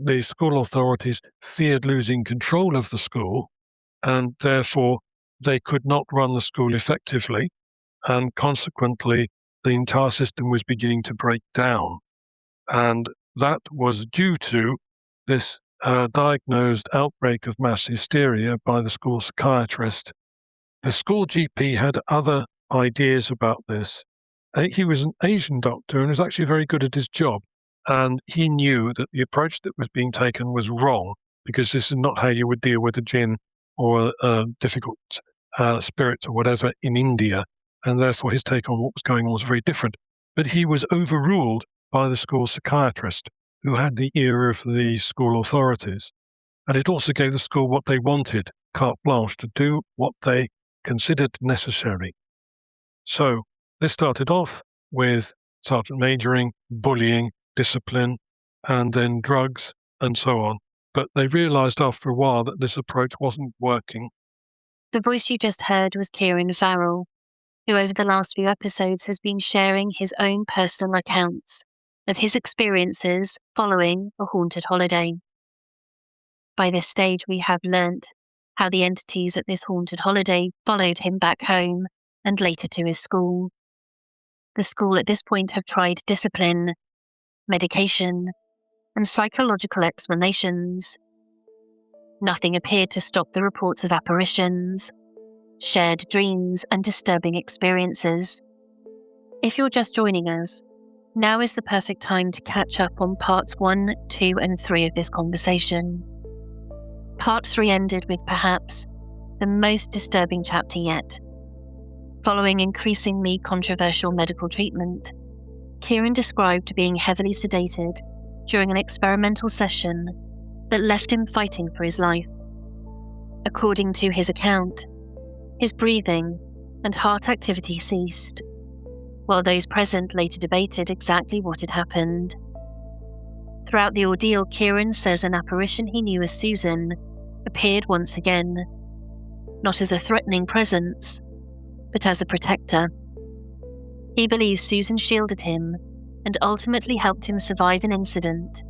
the school authorities feared losing control of the school, and therefore they could not run the school effectively, and consequently the entire system was beginning to break down. And that was due to this diagnosed outbreak of mass hysteria by the school psychiatrist. The school GP had other ideas about this. He was an Asian doctor and was actually very good at his job. And he knew that the approach that was being taken was wrong, because this is not how you would deal with a jinn or a difficult spirit or whatever in India. And therefore his take on what was going on was very different. But he was overruled by the school psychiatrist, who had the ear of the school authorities. And it also gave the school what they wanted, carte blanche, to do what they considered necessary. So this started off with sergeant majoring, bullying, discipline, and then drugs, and so on. But they realised after a while that this approach wasn't working. The voice you just heard was Ciaran Farrell, who over the last few episodes has been sharing his own personal accounts of his experiences following a haunted holiday. By this stage, we have learnt how the entities at this haunted holiday followed him back home and later to his school. The school at this point have tried discipline, medication, and psychological explanations. Nothing appeared to stop the reports of apparitions, shared dreams, and disturbing experiences. If you're just joining us, now is the perfect time to catch up on parts 1, 2, and 3 of this conversation. Part 3 ended with perhaps the most disturbing chapter yet. Following increasingly controversial medical treatment, Ciaran described being heavily sedated during an experimental session that left him fighting for his life. According to his account, his breathing and heart activity ceased, while those present later debated exactly what had happened. Throughout the ordeal, Ciaran says an apparition he knew as Susan appeared once again, not as a threatening presence, but as a protector. He believes Susan shielded him and ultimately helped him survive an incident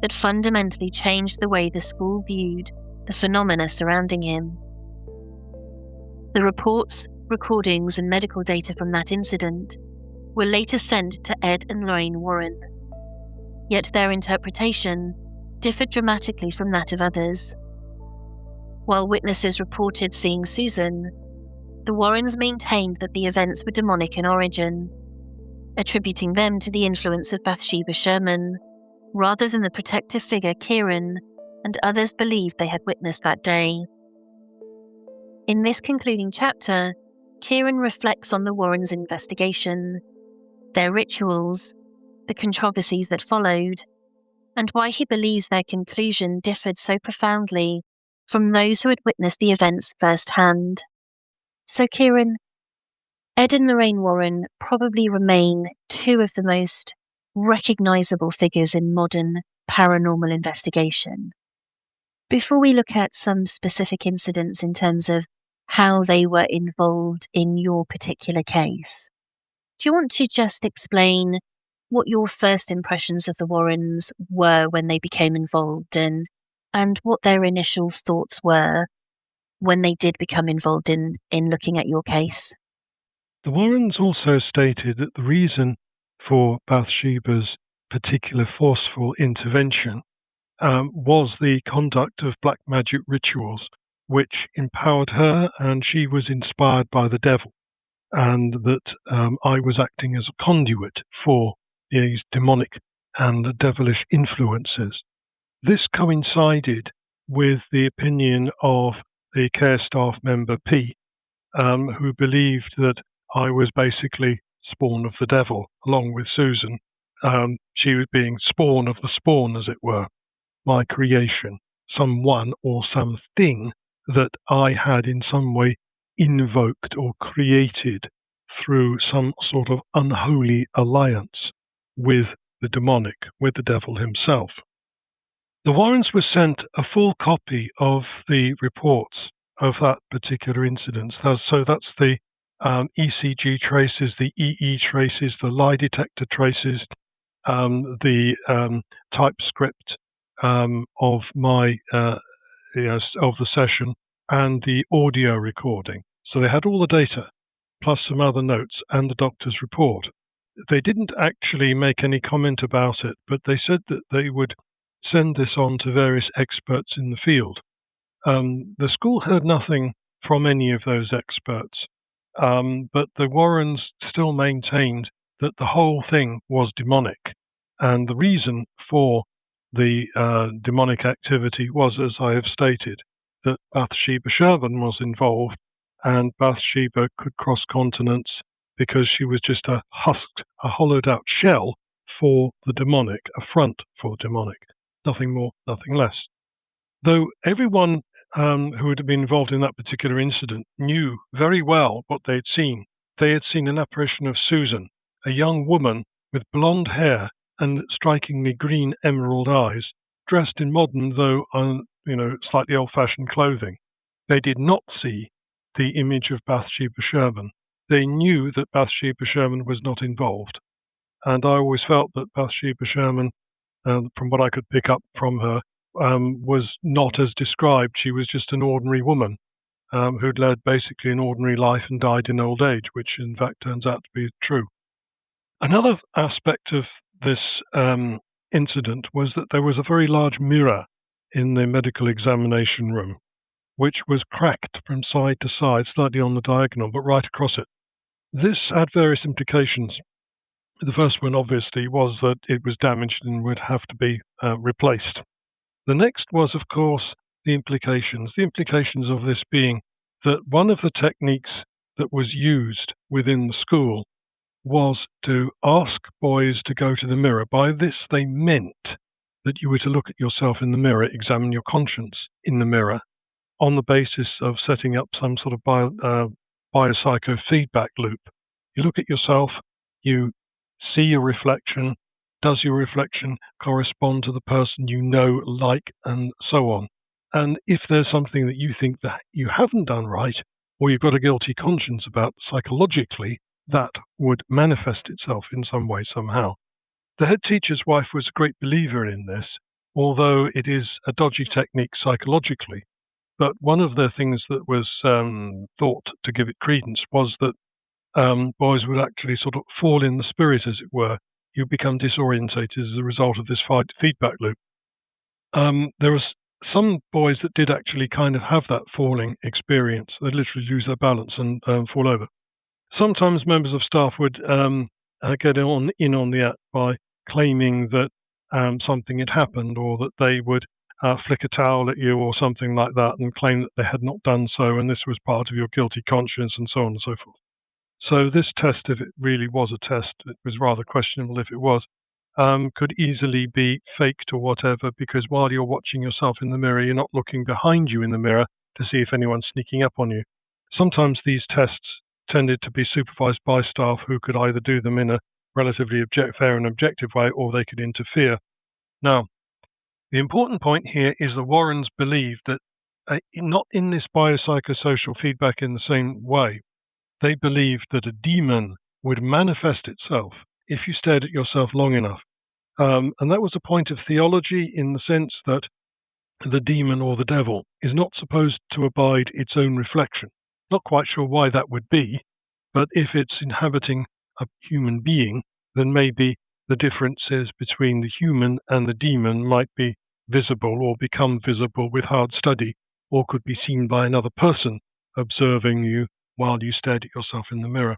that fundamentally changed the way the school viewed the phenomena surrounding him. The reports, recordings, and medical data from that incident were later sent to Ed and Lorraine Warren, yet their interpretation differed dramatically from that of others. While witnesses reported seeing Susan, the Warrens maintained that the events were demonic in origin, attributing them to the influence of Bathsheba Sherman, rather than the protective figure Ciaran and others believed they had witnessed that day. In this concluding chapter, Ciaran reflects on the Warrens' investigation, their rituals, the controversies that followed, and why he believes their conclusion differed so profoundly from those who had witnessed the events firsthand. So Ciaran, Ed and Lorraine Warren probably remain two of the most recognisable figures in modern paranormal investigation. Before we look at some specific incidents in terms of how they were involved in your particular case, do you want to just explain what your first impressions of the Warrens were when they became involved and what their initial thoughts were when they did become involved in looking at your case? The Warrens also stated that the reason for Bathsheba's particular forceful intervention was the conduct of black magic rituals, which empowered her, and she was inspired by the devil, and that I was acting as a conduit for these demonic and devilish influences. This coincided with the opinion of the care staff member P, who believed that I was basically spawn of the devil, along with Susan. She was being spawn of the spawn, as it were, my creation, someone or something that I had in some way invoked or created through some sort of unholy alliance with the demonic, with the devil himself. The Warrens were sent a full copy of the reports of that particular incident. So that's the ECG traces, the EE traces, the lie detector traces, the type script of my of the session and the audio recording. So they had all the data, plus some other notes and the doctor's report. They didn't actually make any comment about it, but they said that they would send this on to various experts in the field. The school heard nothing from any of those experts, but the Warrens still maintained that the whole thing was demonic, and the reason for the demonic activity was, as I have stated, that Bathsheba Sherman was involved, and Bathsheba could cross continents because she was just a husked, a hollowed out shell for the demonic, a front for the demonic, nothing more, nothing less. Though everyone who had been involved in that particular incident knew very well what they had seen. They had seen an apparition of Susan, a young woman with blonde hair and strikingly green emerald eyes, dressed in modern, though slightly old-fashioned clothing. They did not see the image of Bathsheba Sherman. They knew that Bathsheba Sherman was not involved, and I always felt that Bathsheba Sherman, from what I could pick up from her, was not as described. She was just an ordinary woman who'd led basically an ordinary life and died in old age, which in fact turns out to be true. Another aspect of this incident was that there was a very large mirror in the medical examination room, which was cracked from side to side, slightly on the diagonal, but right across it. This had various implications. The first one, obviously, was that it was damaged and would have to be replaced. The next was, of course, the implications. The implications of this being that one of the techniques that was used within the school was to ask boys to go to the mirror. By this, they meant that you were to look at yourself in the mirror, examine your conscience in the mirror, on the basis of setting up some sort of biopsychofeedback loop. You look at yourself, you see your reflection. Does your reflection correspond to the person you know, like, and so on? And if there's something that you think that you haven't done right, or you've got a guilty conscience about psychologically, that would manifest itself in some way, somehow. The head teacher's wife was a great believer in this, although it is a dodgy technique psychologically. But one of the things that was thought to give it credence was that boys would actually sort of fall in the spirit, as it were. You become disorientated as a result of this feedback loop. There were some boys that did actually kind of have that falling experience. They'd literally lose their balance and fall over. Sometimes members of staff would get in on the act by claiming that something had happened, or that they would flick a towel at you or something like that and claim that they had not done so, and this was part of your guilty conscience, and so on and so forth. So this test, if it really was a test, it was rather questionable if it was, could easily be faked or whatever, because while you're watching yourself in the mirror, you're not looking behind you in the mirror to see if anyone's sneaking up on you. Sometimes these tests tended to be supervised by staff who could either do them in a relatively fair and objective way, or they could interfere. Now, the important point here is the Warrens believed that not in this biopsychosocial feedback in the same way. They believed that a demon would manifest itself if you stared at yourself long enough. And that was a point of theology in the sense that the demon or the devil is not supposed to abide its own reflection. Not quite sure why that would be, but if it's inhabiting a human being, then maybe the differences between the human and the demon might be visible or become visible with hard study, or could be seen by another person observing you while you stared at yourself in the mirror.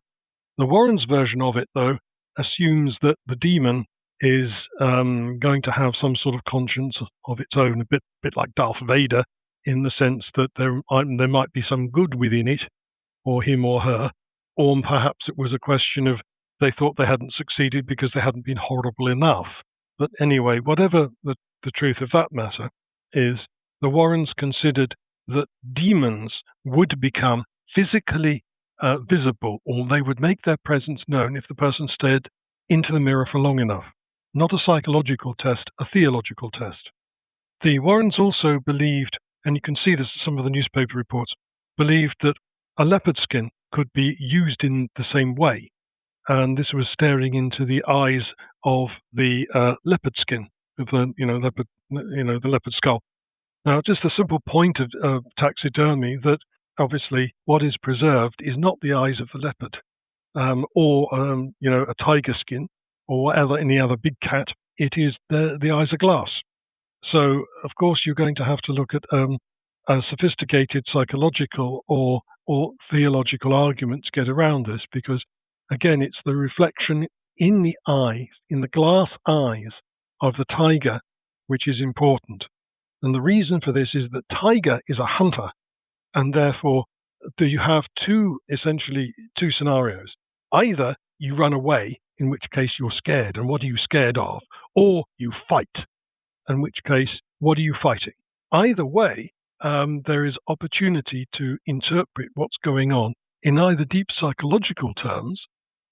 The Warrens' version of it, though, assumes that the demon is going to have some sort of conscience of its own, a bit like Darth Vader, in the sense that there might be some good within it, or him or her, or perhaps it was a question of they thought they hadn't succeeded because they hadn't been horrible enough. But anyway, whatever the truth of that matter is, the Warrens considered that demons would become physically visible, or they would make their presence known if the person stared into the mirror for long enough. Not a psychological test, a theological test. The Warrens also believed, and you can see this in some of the newspaper reports, believed that a leopard skin could be used in the same way. And this was staring into the eyes of the leopard skin. with the leopard, the leopard skull. Now, just a simple point of taxidermy that obviously what is preserved is not the eyes of the leopard, or a tiger skin, or whatever, any other big cat. It is the eyes of glass. So, of course, you're going to have to look at a sophisticated psychological or theological argument to get around this, because, again, it's the reflection in the eyes, in the glass eyes of the tiger, which is important. And the reason for this is that tiger is a hunter, and therefore you have essentially two scenarios. Either you run away, in which case you're scared, and what are you scared of? Or you fight, in which case, what are you fighting? Either way, there is opportunity to interpret what's going on in either deep psychological terms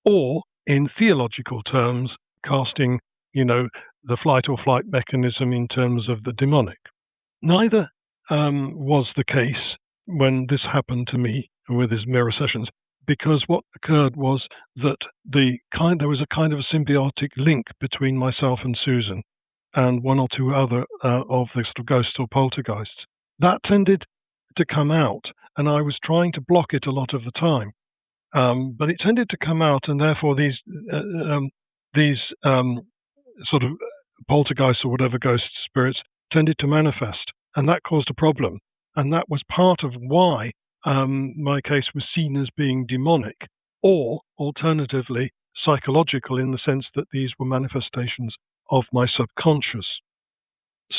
or in theological terms, casting, the flight or flight mechanism in terms of the demonic. Neither was the case when this happened to me with his mirror sessions, because what occurred was that there was a kind of a symbiotic link between myself and Susan and one or two other of the sort of ghosts or poltergeists. That tended to come out, and I was trying to block it a lot of the time. But it tended to come out, and therefore these sort of poltergeists or whatever ghost spirits tended to manifest, and that caused a problem. And that was part of why my case was seen as being demonic, or alternatively psychological, in the sense that these were manifestations of my subconscious.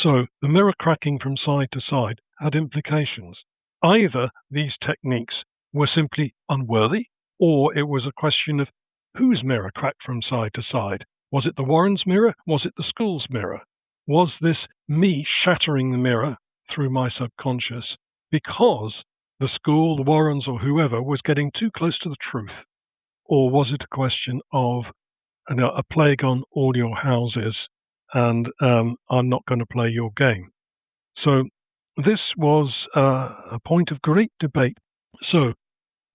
So the mirror cracking from side to side had implications. Either these techniques were simply unworthy, or it was a question of whose mirror cracked from side to side. Was it the Warrens' mirror? Was it the school's mirror? Was this me shattering the mirror through my subconscious because the school, the Warrens, or whoever was getting too close to the truth? Or was it a question of a plague on all your houses, and I'm not going to play your game? So this was a point of great debate. So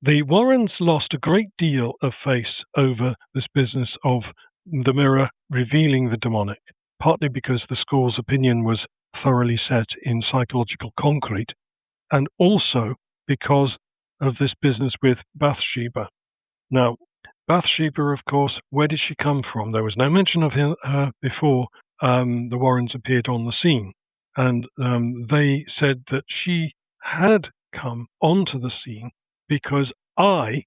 the Warrens lost a great deal of face over this business of the mirror revealing the demonic, partly because the school's opinion was thoroughly set in psychological concrete, and also because of this business with Bathsheba. Now, Bathsheba, of course, where did she come from? There was no mention of her before the Warrens appeared on the scene, and they said that she had come onto the scene because I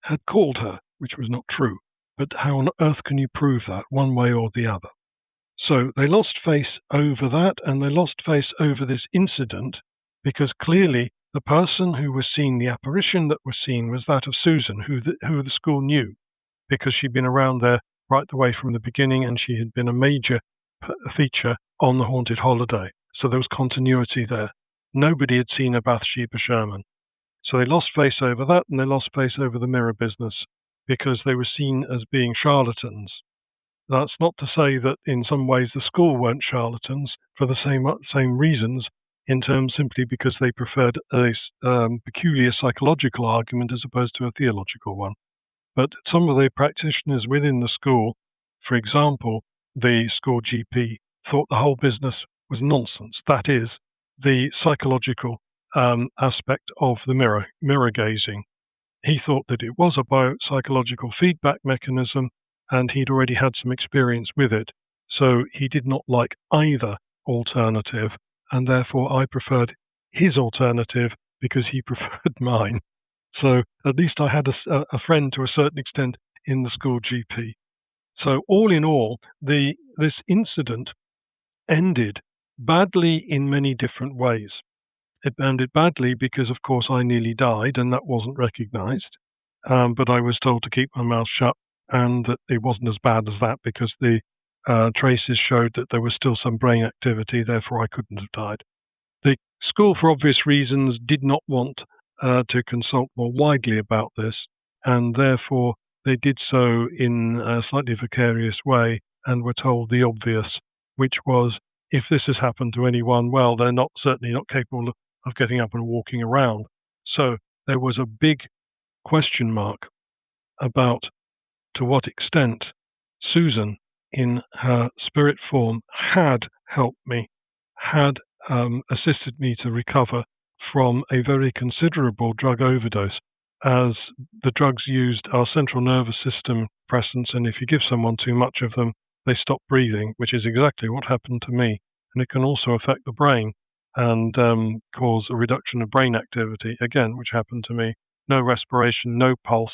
had called her, which was not true. But how on earth can you prove that one way or the other? So they lost face over that, and they lost face over this incident, because clearly the person who was seen, the apparition that was seen, was that of Susan, who the school knew, because she'd been around there right the way from the beginning, and she had been a major feature on the Haunted Holiday. So there was continuity there. Nobody had seen a Bathsheba Sherman. So they lost face over that, and they lost face over the mirror business, because they were seen as being charlatans. That's not to say that in some ways the school weren't charlatans for the same reasons, in terms simply because they preferred a peculiar psychological argument as opposed to a theological one. But some of the practitioners within the school, for example, the school GP, thought the whole business was nonsense. That is, the psychological aspect of the mirror gazing. He thought that it was a biopsychological feedback mechanism, and he'd already had some experience with it. So he did not like either alternative, and therefore I preferred his alternative because he preferred mine. So at least I had a friend to a certain extent in the school GP. So all in all, this incident ended badly in many different ways. It ended badly because, of course, I nearly died, and that wasn't recognised. But I was told to keep my mouth shut, and that it wasn't as bad as that, because the traces showed that there was still some brain activity, therefore I couldn't have died. The school, for obvious reasons, did not want to consult more widely about this, and therefore they did so in a slightly vicarious way, and were told the obvious, which was, if this has happened to anyone, well, they're certainly not capable of getting up and walking around. So there was a big question mark about to what extent Susan in her spirit form had helped me, had assisted me to recover from a very considerable drug overdose, as the drugs used are central nervous system depressants, and if you give someone too much of them, they stop breathing, which is exactly what happened to me. And it can also affect the brain and cause a reduction of brain activity, again, which happened to me. No respiration, no pulse,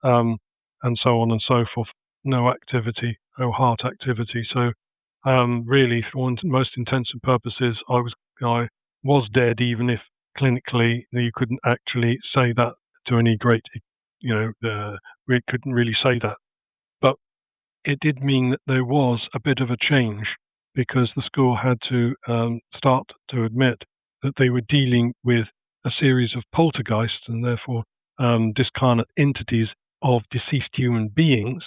and so on and so forth. No activity, no heart activity. So really, for most intents and purposes, I was dead, even if clinically you couldn't actually say that to any great, we couldn't really say that. But it did mean that there was a bit of a change, because the school had to start to admit that they were dealing with a series of poltergeists, and therefore discarnate entities of deceased human beings,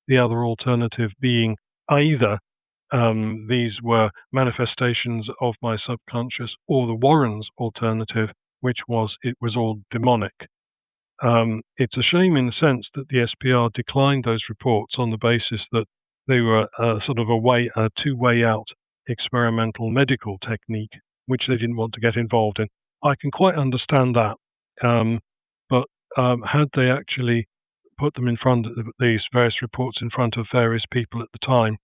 the other alternative being either these were manifestations of my subconscious, or the Warrens' alternative, which was it was all demonic. It's a shame in the sense that the SPR declined those reports on the basis that they were sort of a two-way out experimental medical technique, which they didn't want to get involved in. I can quite understand that, but had they actually put them in front of these various reports in front of various people at the time,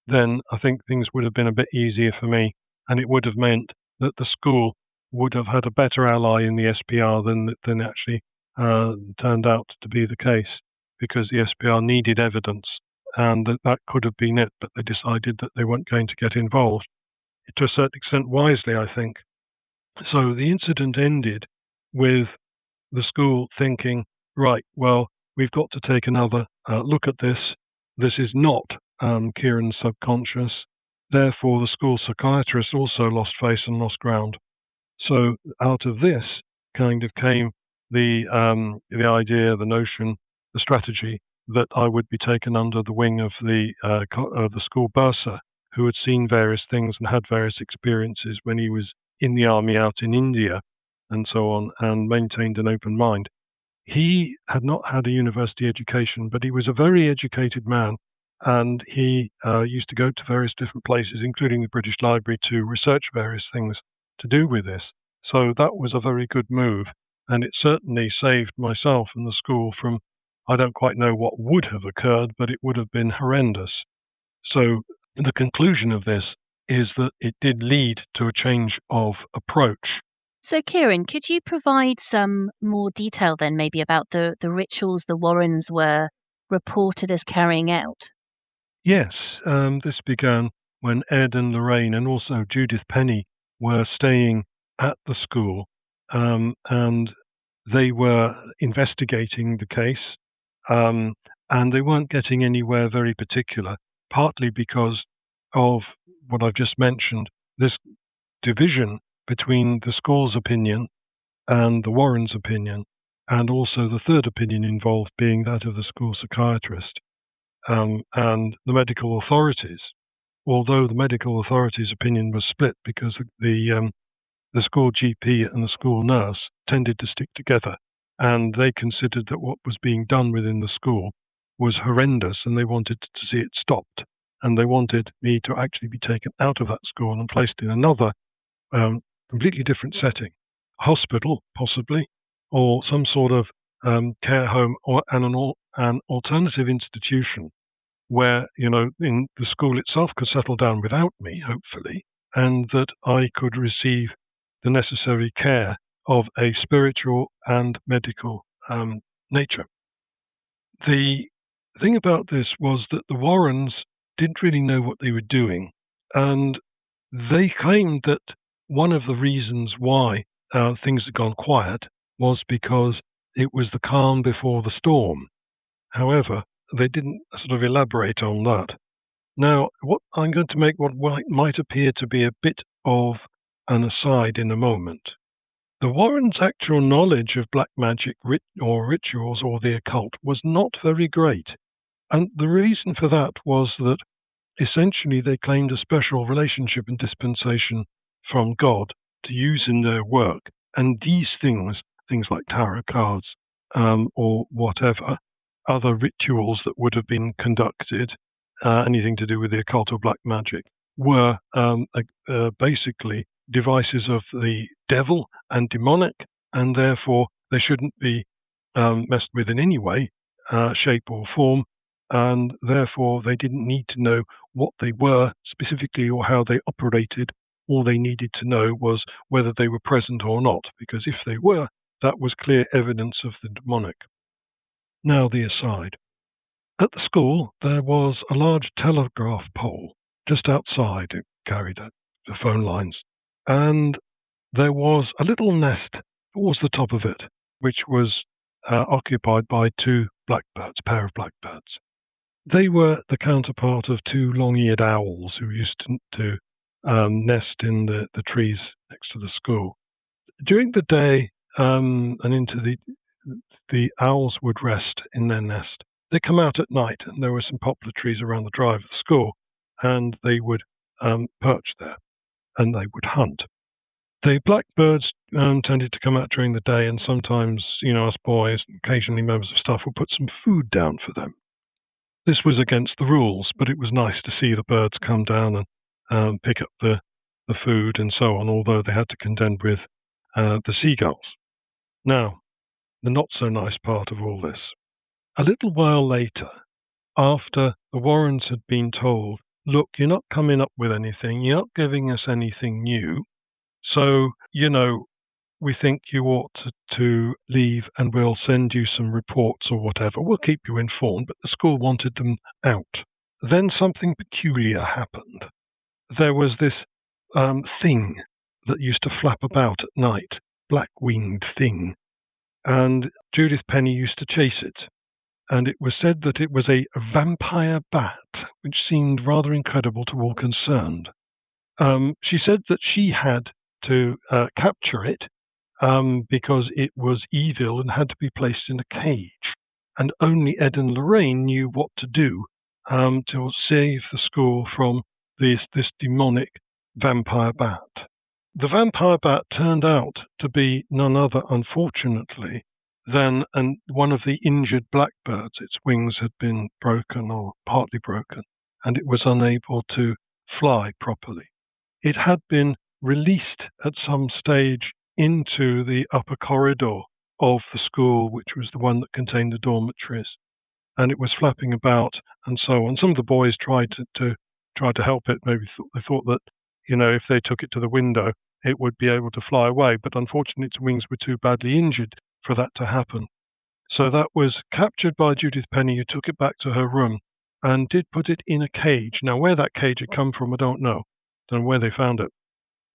then I think things would have been a bit easier for me, and it would have meant that the school would have had a better ally in the SPR than actually turned out to be the case, because the SPR needed evidence, and that could have been it, but they decided that they weren't going to get involved, to a certain extent wisely, I think. So the incident ended with the school thinking, right, well, we've got to take another look at this. This is not Ciaran's subconscious. Therefore, the school psychiatrist also lost face and lost ground. So out of this kind of came the idea, the notion, the strategy that I would be taken under the wing of the school bursar, who had seen various things and had various experiences when he was in the army out in India and so on, and maintained an open mind. He had not had a university education, but he was a very educated man, and he used to go to various different places, including the British Library, to research various things to do with this. So that was a very good move, and it certainly saved myself and the school from, I don't quite know what would have occurred, but it would have been horrendous. So the conclusion of this is that it did lead to a change of approach. So, Ciaran, could you provide some more detail then maybe about the rituals the Warrens were reported as carrying out? Yes, this began when Ed and Lorraine and also Judith Penny were staying at the school, and they were investigating the case, and they weren't getting anywhere very particular, partly because of what I've just mentioned, this division between the school's opinion and the Warrens' opinion, and also the third opinion involved being that of the school psychiatrist and the medical authorities. Although the medical authorities' opinion was split because the school GP and the school nurse tended to stick together, and they considered that what was being done within the school was horrendous, and they wanted to see it stopped, and they wanted me to actually be taken out of that school and placed in another completely different setting, a hospital possibly, or some sort of care home, or an alternative institution where, in the school itself could settle down without me, hopefully, and that I could receive the necessary care of a spiritual and medical nature. The thing about this was that the Warrens didn't really know what they were doing, and they claimed that one of the reasons why things had gone quiet was because it was the calm before the storm. However, they didn't sort of elaborate on that. Now, what I'm going to make what might appear to be a bit of an aside in a moment. The Warrens' actual knowledge of black magic or rituals or the occult was not very great, and the reason for that was that essentially they claimed a special relationship and dispensation from God to use in their work, and these things like tarot cards or whatever, other rituals that would have been conducted anything to do with the occult or black magic, were basically devices of the devil and demonic, and therefore they shouldn't be messed with in any way, shape or form, and therefore they didn't need to know what they were specifically or how they operated. All they needed to know was whether they were present or not, because if they were, that was clear evidence of the demonic. Now the aside. At the school, there was a large telegraph pole just outside. It carried the phone lines. And there was a little nest towards the top of it, which was occupied by two blackbirds, a pair of blackbirds. They were the counterpart of two long-eared owls who used to nest in the trees next to the school. During the day and into the owls would rest in their nest. They come out at night, and there were some poplar trees around the drive of the school, and they would perch there, and they would hunt. The blackbirds tended to come out during the day, and sometimes, us boys, occasionally members of staff, would put some food down for them. This was against the rules, but it was nice to see the birds come down and pick up the food and so on, although they had to contend with the seagulls. Now, the not-so-nice part of all this. A little while later, after the Warrens had been told, look, you're not coming up with anything, you're not giving us anything new, so, we think you ought to leave and we'll send you some reports or whatever. We'll keep you informed, but the school wanted them out. Then something peculiar happened. There was this thing that used to flap about at night, black-winged thing, and Judith Penny used to chase it. And it was said that it was a vampire bat, which seemed rather incredible to all concerned. She said that she had to capture it because it was evil and had to be placed in a cage. And only Ed and Lorraine knew what to do to save the school from this demonic vampire bat. The vampire bat turned out to be none other, unfortunately, than one of the injured blackbirds. Its wings had been broken or partly broken, and it was unable to fly properly. It had been released at some stage into the upper corridor of the school, which was the one that contained the dormitories, and it was flapping about and so on. Some of the boys tried to help it. Maybe they thought that if they took it to the window, it would be able to fly away. But unfortunately, its wings were too badly injured for that to happen. So that was captured by Judith Penny, who took it back to her room and did put it in a cage. Now, where that cage had come from, I don't know. Don't know where they found it.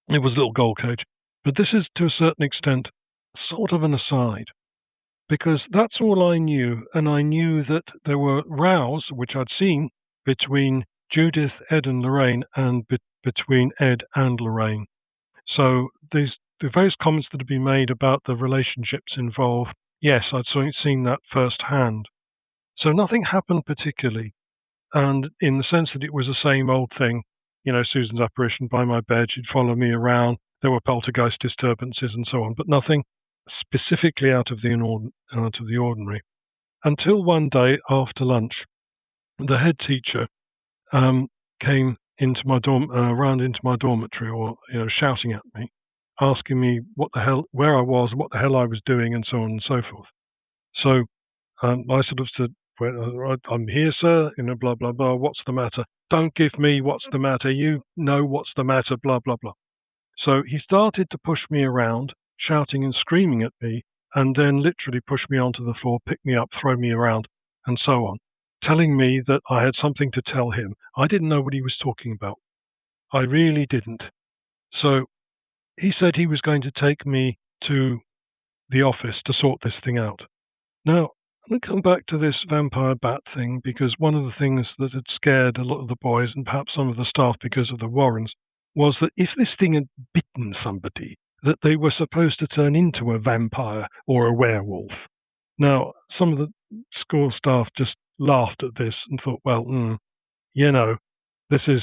It was a little gold cage. But this is, to a certain extent, sort of an aside, because that's all I knew, and I knew that there were rows, which I'd seen, between Judith, Ed and Lorraine, and between Ed and Lorraine. So the various comments that have been made about the relationships involved, yes, I'd seen that firsthand. So nothing happened particularly, and in the sense that it was the same old thing, Susan's apparition by my bed, she'd follow me around, there were poltergeist disturbances and so on, but nothing specifically out of the ordinary. Until one day after lunch, the head teacher came into my round into my dormitory, or shouting at me, asking me where I was, what the hell I was doing, and so on and so forth. So I sort of said, well, I'm here, sir, blah, blah, blah, what's the matter? Don't give me what's the matter, you know what's the matter, blah, blah, blah. So he started to push me around, shouting and screaming at me, and then literally push me onto the floor, pick me up, throw me around, and so on, telling me that I had something to tell him. I didn't know what he was talking about. I really didn't. So he said he was going to take me to the office to sort this thing out. Now, I'm going to come back to this vampire bat thing, because one of the things that had scared a lot of the boys, and perhaps some of the staff because of the Warrens, was that if this thing had bitten somebody, that they were supposed to turn into a vampire or a werewolf. Now, some of the school staff just laughed at this and thought, well, this is,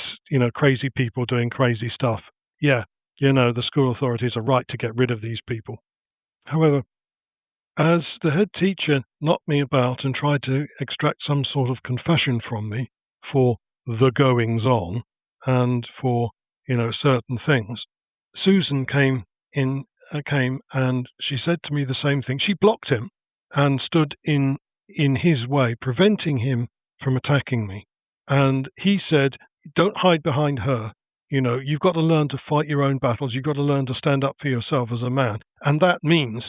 crazy people doing crazy stuff. Yeah, the school authorities are right to get rid of these people. However, as the head teacher knocked me about and tried to extract some sort of confession from me for the goings on and for, certain things. Susan came and she said to me the same thing. She blocked him and stood in his way, preventing him from attacking me. And he said, don't hide behind her. You've got to learn to fight your own battles. You've got to learn to stand up for yourself as a man. And that means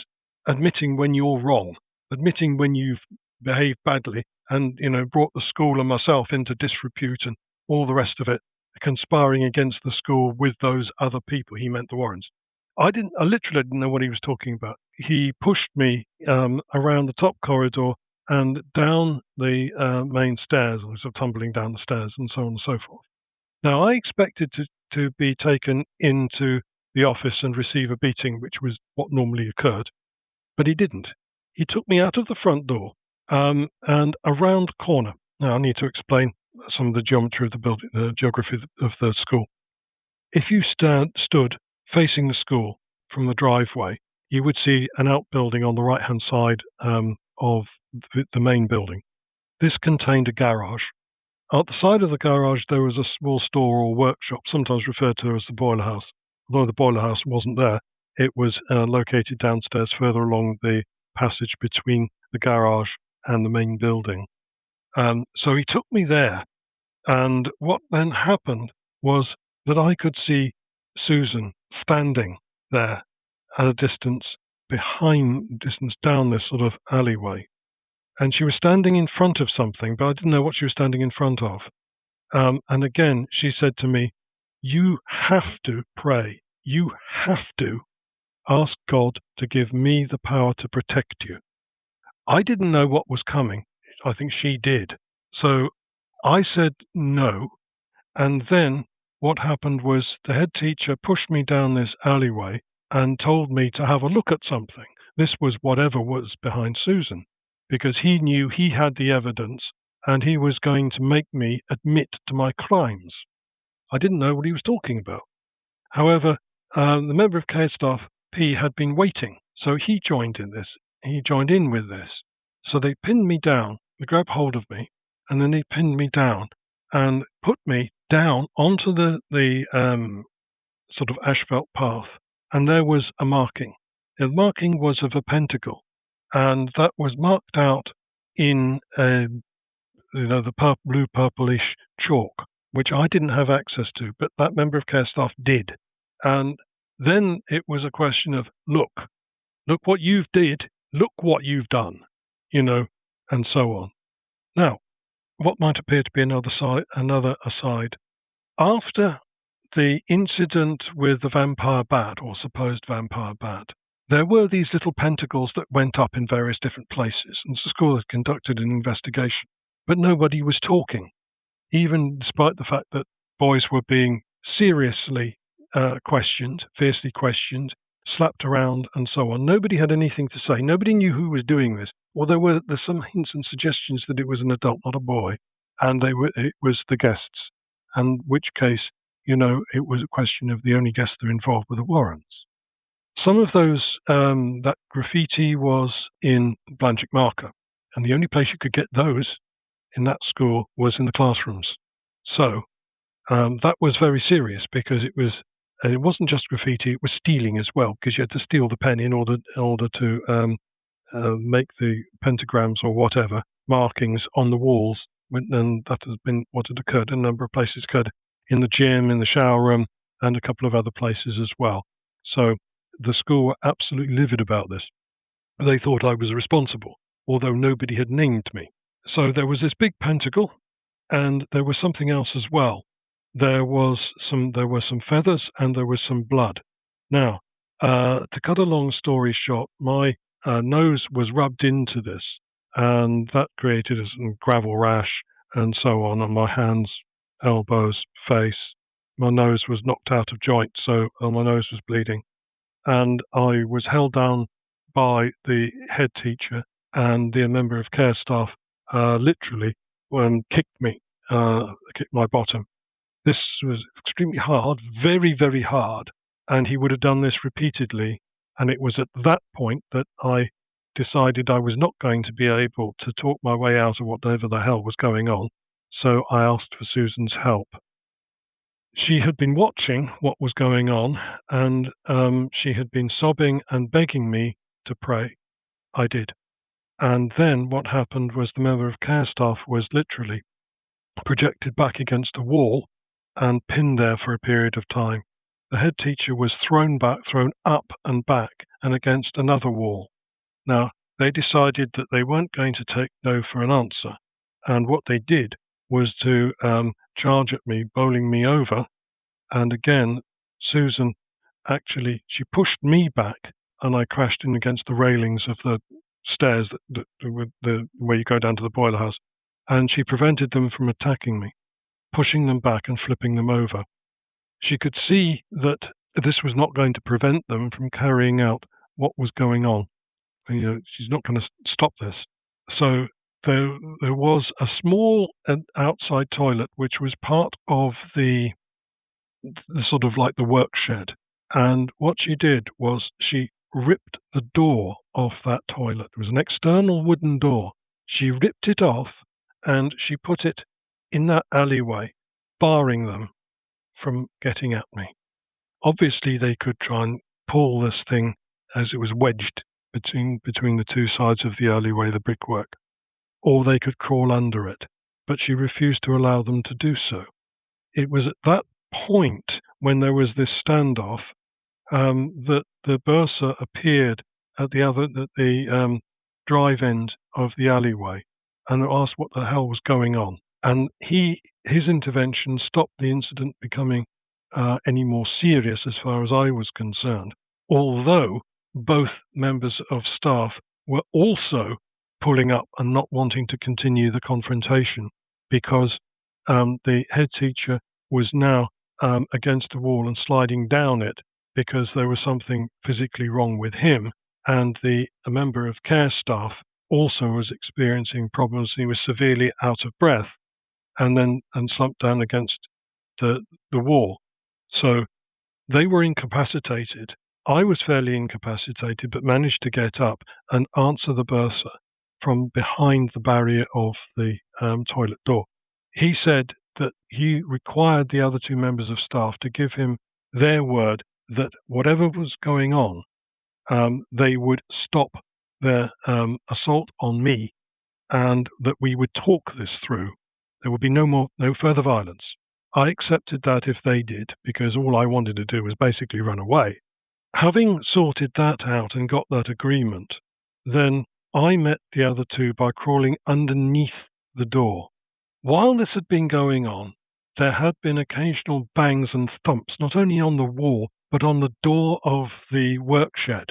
admitting when you're wrong, admitting when you've behaved badly and, brought the school and myself into disrepute and all the rest of it, conspiring against the school with those other people. He meant the Warrens. I literally didn't know what he was talking about. He pushed me around the top corridor and down the main stairs. I was tumbling down the stairs and so on and so forth. Now, I expected to be taken into the office and receive a beating, which was what normally occurred, but he didn't. He took me out of the front door and around the corner. Now, I need to explain some of the geometry of the building, the geography of the school. If you stood facing the school from the driveway, you would see an outbuilding on the right-hand side of the main building. This contained a garage. At the side of the garage, there was a small store or workshop, sometimes referred to as the boiler house. Although the boiler house wasn't there, it was located downstairs further along the passage between the garage and the main building. So he took me there, and what then happened was that I could see Susan standing there at a distance down this sort of alleyway. And she was standing in front of something, but I didn't know what she was standing in front of. And again, she said to me, you have to pray. You have to ask God to give me the power to protect you. I didn't know what was coming. I think she did. So I said no. And then what happened was the head teacher pushed me down this alleyway and told me to have a look at something. This was whatever was behind Susan, because he knew he had the evidence and he was going to make me admit to my crimes. I didn't know what he was talking about. However, the member of care staff, P, had been waiting, so he joined in this. He joined in with this. So they pinned me down, they grabbed hold of me, and then they pinned me down and put me down onto the sort of asphalt path, and there was a marking. The marking was of a pentacle, and that was marked out in the blue purplish chalk, which I didn't have access to, but that member of care staff did. And then it was a question of, look what you've did, look what you've done, and so on. Now, what might appear to be another aside, after the incident with the vampire bat, or supposed vampire bat, there were these little pentacles that went up in various different places, and the school had conducted an investigation, but nobody was talking, even despite the fact that boys were being seriously questioned, fiercely questioned, slapped around, and so on. Nobody had anything to say. Nobody knew who was doing this. Well, there's some hints and suggestions that it was an adult, not a boy, and it was the guests, in which case, it was a question of the only guests that were involved were the Warrens. Some of those, that graffiti was in blanchett marker, and the only place you could get those in that school was in the classrooms. So that was very serious, because it wasn't just graffiti, it was stealing as well, because you had to steal the pen in order to make the pentagrams or whatever markings on the walls, and that has been what had occurred in a number of places. Occurred in the gym, in the shower room, and a couple of other places as well. So the school were absolutely livid about this. They thought I was responsible, although nobody had named me. So there was this big pentacle, and there was something else as well. There were some feathers, and there was some blood. Now, to cut a long story short, my nose was rubbed into this, and that created a gravel rash and so on my hands, elbows, face. My nose was knocked out of joint, so my nose was bleeding. And I was held down by the head teacher, and the member of care staff literally kicked my bottom. This was extremely hard, very, very hard, and he would have done this repeatedly. And it was at that point that I decided I was not going to be able to talk my way out of whatever the hell was going on. so I asked for Susan's help. She had been watching what was going on, and she had been sobbing and begging me to pray. I did. And then what happened was the member of care staff was literally projected back against a wall and pinned there for a period of time. The head teacher was thrown up and back and against another wall. Now, they decided that they weren't going to take no for an answer. And what they did was to charge at me, bowling me over. And again, Susan, actually, she pushed me back and I crashed in against the railings of the stairs where you go down to the boiler house. And she prevented them from attacking me, pushing them back and flipping them over. She could see that this was not going to prevent them from carrying out what was going on. She's not going to stop this. So there was a small outside toilet which was part of the sort of like the work shed. And what she did was she ripped the door off that toilet. It was an external wooden door. She ripped it off and she put it in that alleyway, barring them from getting at me. Obviously, they could try and pull this thing as it was wedged between the two sides of the alleyway, the brickwork, or they could crawl under it, but she refused to allow them to do so. It was at that point, when there was this standoff, that the bursar appeared at the drive end of the alleyway and asked what the hell was going on. And his intervention stopped the incident becoming any more serious as far as I was concerned, although both members of staff were also pulling up and not wanting to continue the confrontation because the head teacher was now against the wall and sliding down it because there was something physically wrong with him, and a member of care staff also was experiencing problems. He was severely out of breath and slumped down against the wall. So they were incapacitated. I was fairly incapacitated, but managed to get up and answer the bursar from behind the barrier of the toilet door. He said that he required the other two members of staff to give him their word that whatever was going on, they would stop their assault on me and that we would talk this through. There would be no further violence. I accepted that if they did, because all I wanted to do was basically run away. Having sorted that out and got that agreement, then I met the other two by crawling underneath the door. While this had been going on, there had been occasional bangs and thumps, not only on the wall, but on the door of the work shed.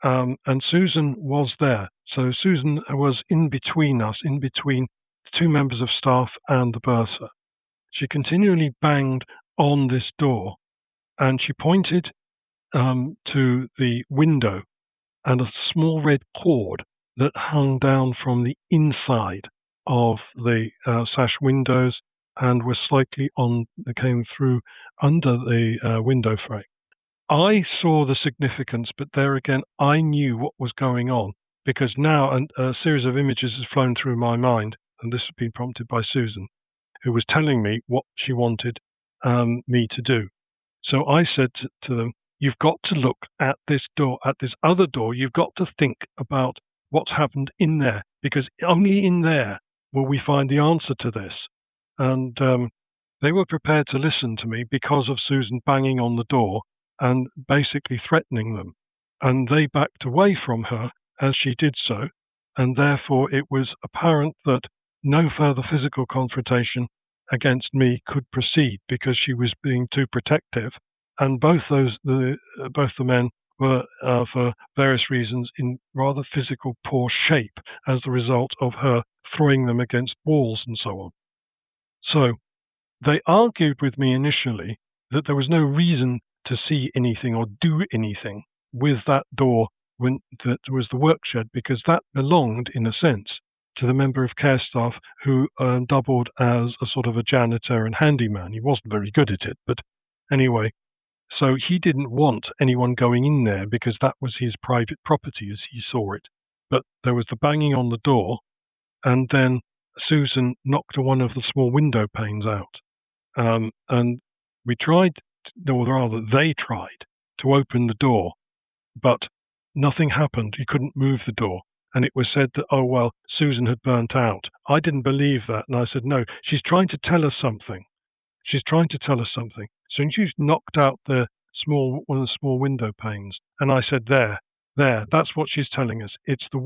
And Susan was there. So Susan was in between us, in between the two members of staff and the bursar. She continually banged on this door, and she pointed to the window and a small red cord that hung down from the inside of the sash windows and was slightly came through under the window frame. I saw the significance, but there again, I knew what was going on because now a series of images has flown through my mind, and this has been prompted by Susan, who was telling me what she wanted me to do. So I said to them, you've got to look at this door, at this other door. You've got to think about what's happened in there, because only in there will we find the answer to this. And they were prepared to listen to me because of Susan banging on the door and basically threatening them. And they backed away from her as she did so, and therefore it was apparent that no further physical confrontation against me could proceed because she was being too protective. And both the men were, for various reasons, in rather physical poor shape as the result of her throwing them against walls and so on. So they argued with me initially that there was no reason to see anything or do anything with that door that was the work shed, because that belonged, in a sense, to the member of care staff who doubled as a sort of a janitor and handyman. He wasn't very good at it, but anyway. So he didn't want anyone going in there because that was his private property as he saw it. But there was the banging on the door, and then Susan knocked one of the small window panes out. And we tried, or rather they tried, to open the door, but nothing happened. You couldn't move the door. And it was said that, oh, well, Susan had burnt out. I didn't believe that. And I said, no, she's trying to tell us something. She's trying to tell us something. So she knocked out one of the small window panes. And I said, there, that's what she's telling us. It's the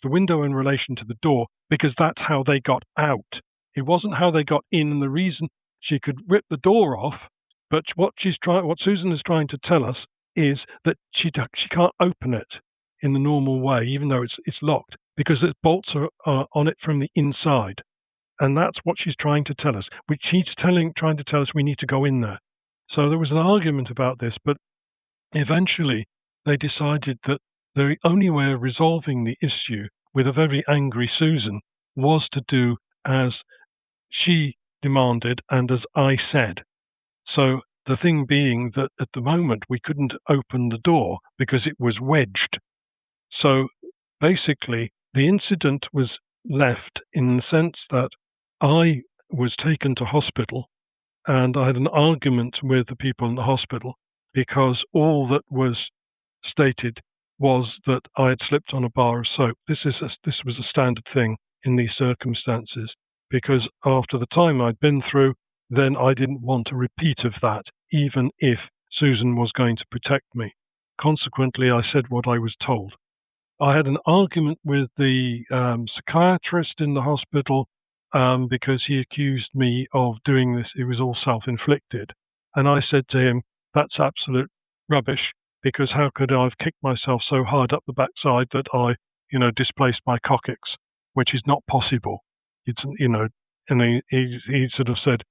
window in relation to the door, because that's how they got out. It wasn't how they got in. And the reason she could rip the door off, but what Susan is trying to tell us is that she can't open it in the normal way, even though it's locked, because the bolts are on it from the inside. And that's what she's trying to tell us. She's trying to tell us we need to go in there. So there was an argument about this, but eventually they decided that the only way of resolving the issue with a very angry Susan was to do as she demanded and as I said. So the thing being that at the moment we couldn't open the door because it was wedged. So basically the incident was left in the sense that I was taken to hospital and I had an argument with the people in the hospital because all that was stated was that I had slipped on a bar of soap. This was a standard thing in these circumstances, because after the time I'd been through, then I didn't want a repeat of that, even if Susan was going to protect me. Consequently, I said what I was told. I had an argument with the psychiatrist in the hospital because he accused me of doing this. It was all self-inflicted. And I said to him, that's absolute rubbish, because how could I have kicked myself so hard up the backside that I, displaced my coccyx, which is not possible. It's, and he sort of said,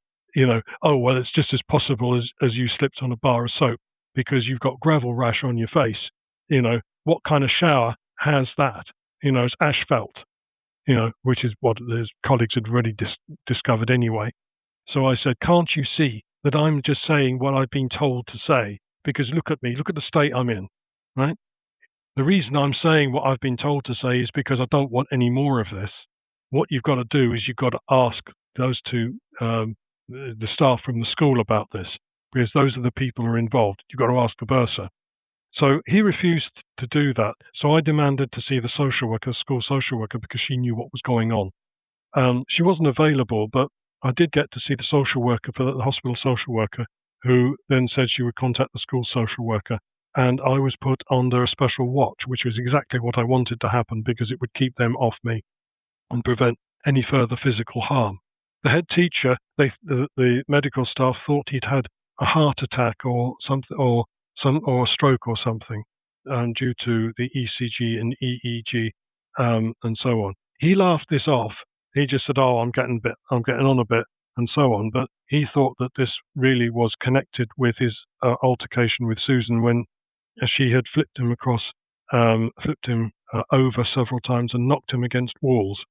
oh, well, it's just as possible as you slipped on a bar of soap because you've got gravel rash on your face. What kind of shower has that? It's asphalt, which is what his colleagues had already discovered anyway. So I said, can't you see that I'm just saying what I've been told to say? Because look at me, look at the state I'm in, right? The reason I'm saying what I've been told to say is because I don't want any more of this. What you've got to do is you've got to ask those two, the staff from the school about this, because those are the people who are involved. You've got to ask the bursar. So he refused to do that. So I demanded to see the school social worker, because she knew what was going on. She wasn't available, but I did get to see the social worker, for the hospital social worker, who then said she would contact the school social worker. And I was put under a special watch, which was exactly what I wanted to happen, because it would keep them off me and prevent any further physical harm. The head teacher, the medical staff thought he'd had a heart attack or something, or a stroke or something, due to the ECG and EEG and so on. He laughed this off. He just said, "Oh, I'm getting on a bit," and so on. But he thought that this really was connected with his altercation with Susan, when she had flipped him over several times and knocked him against walls,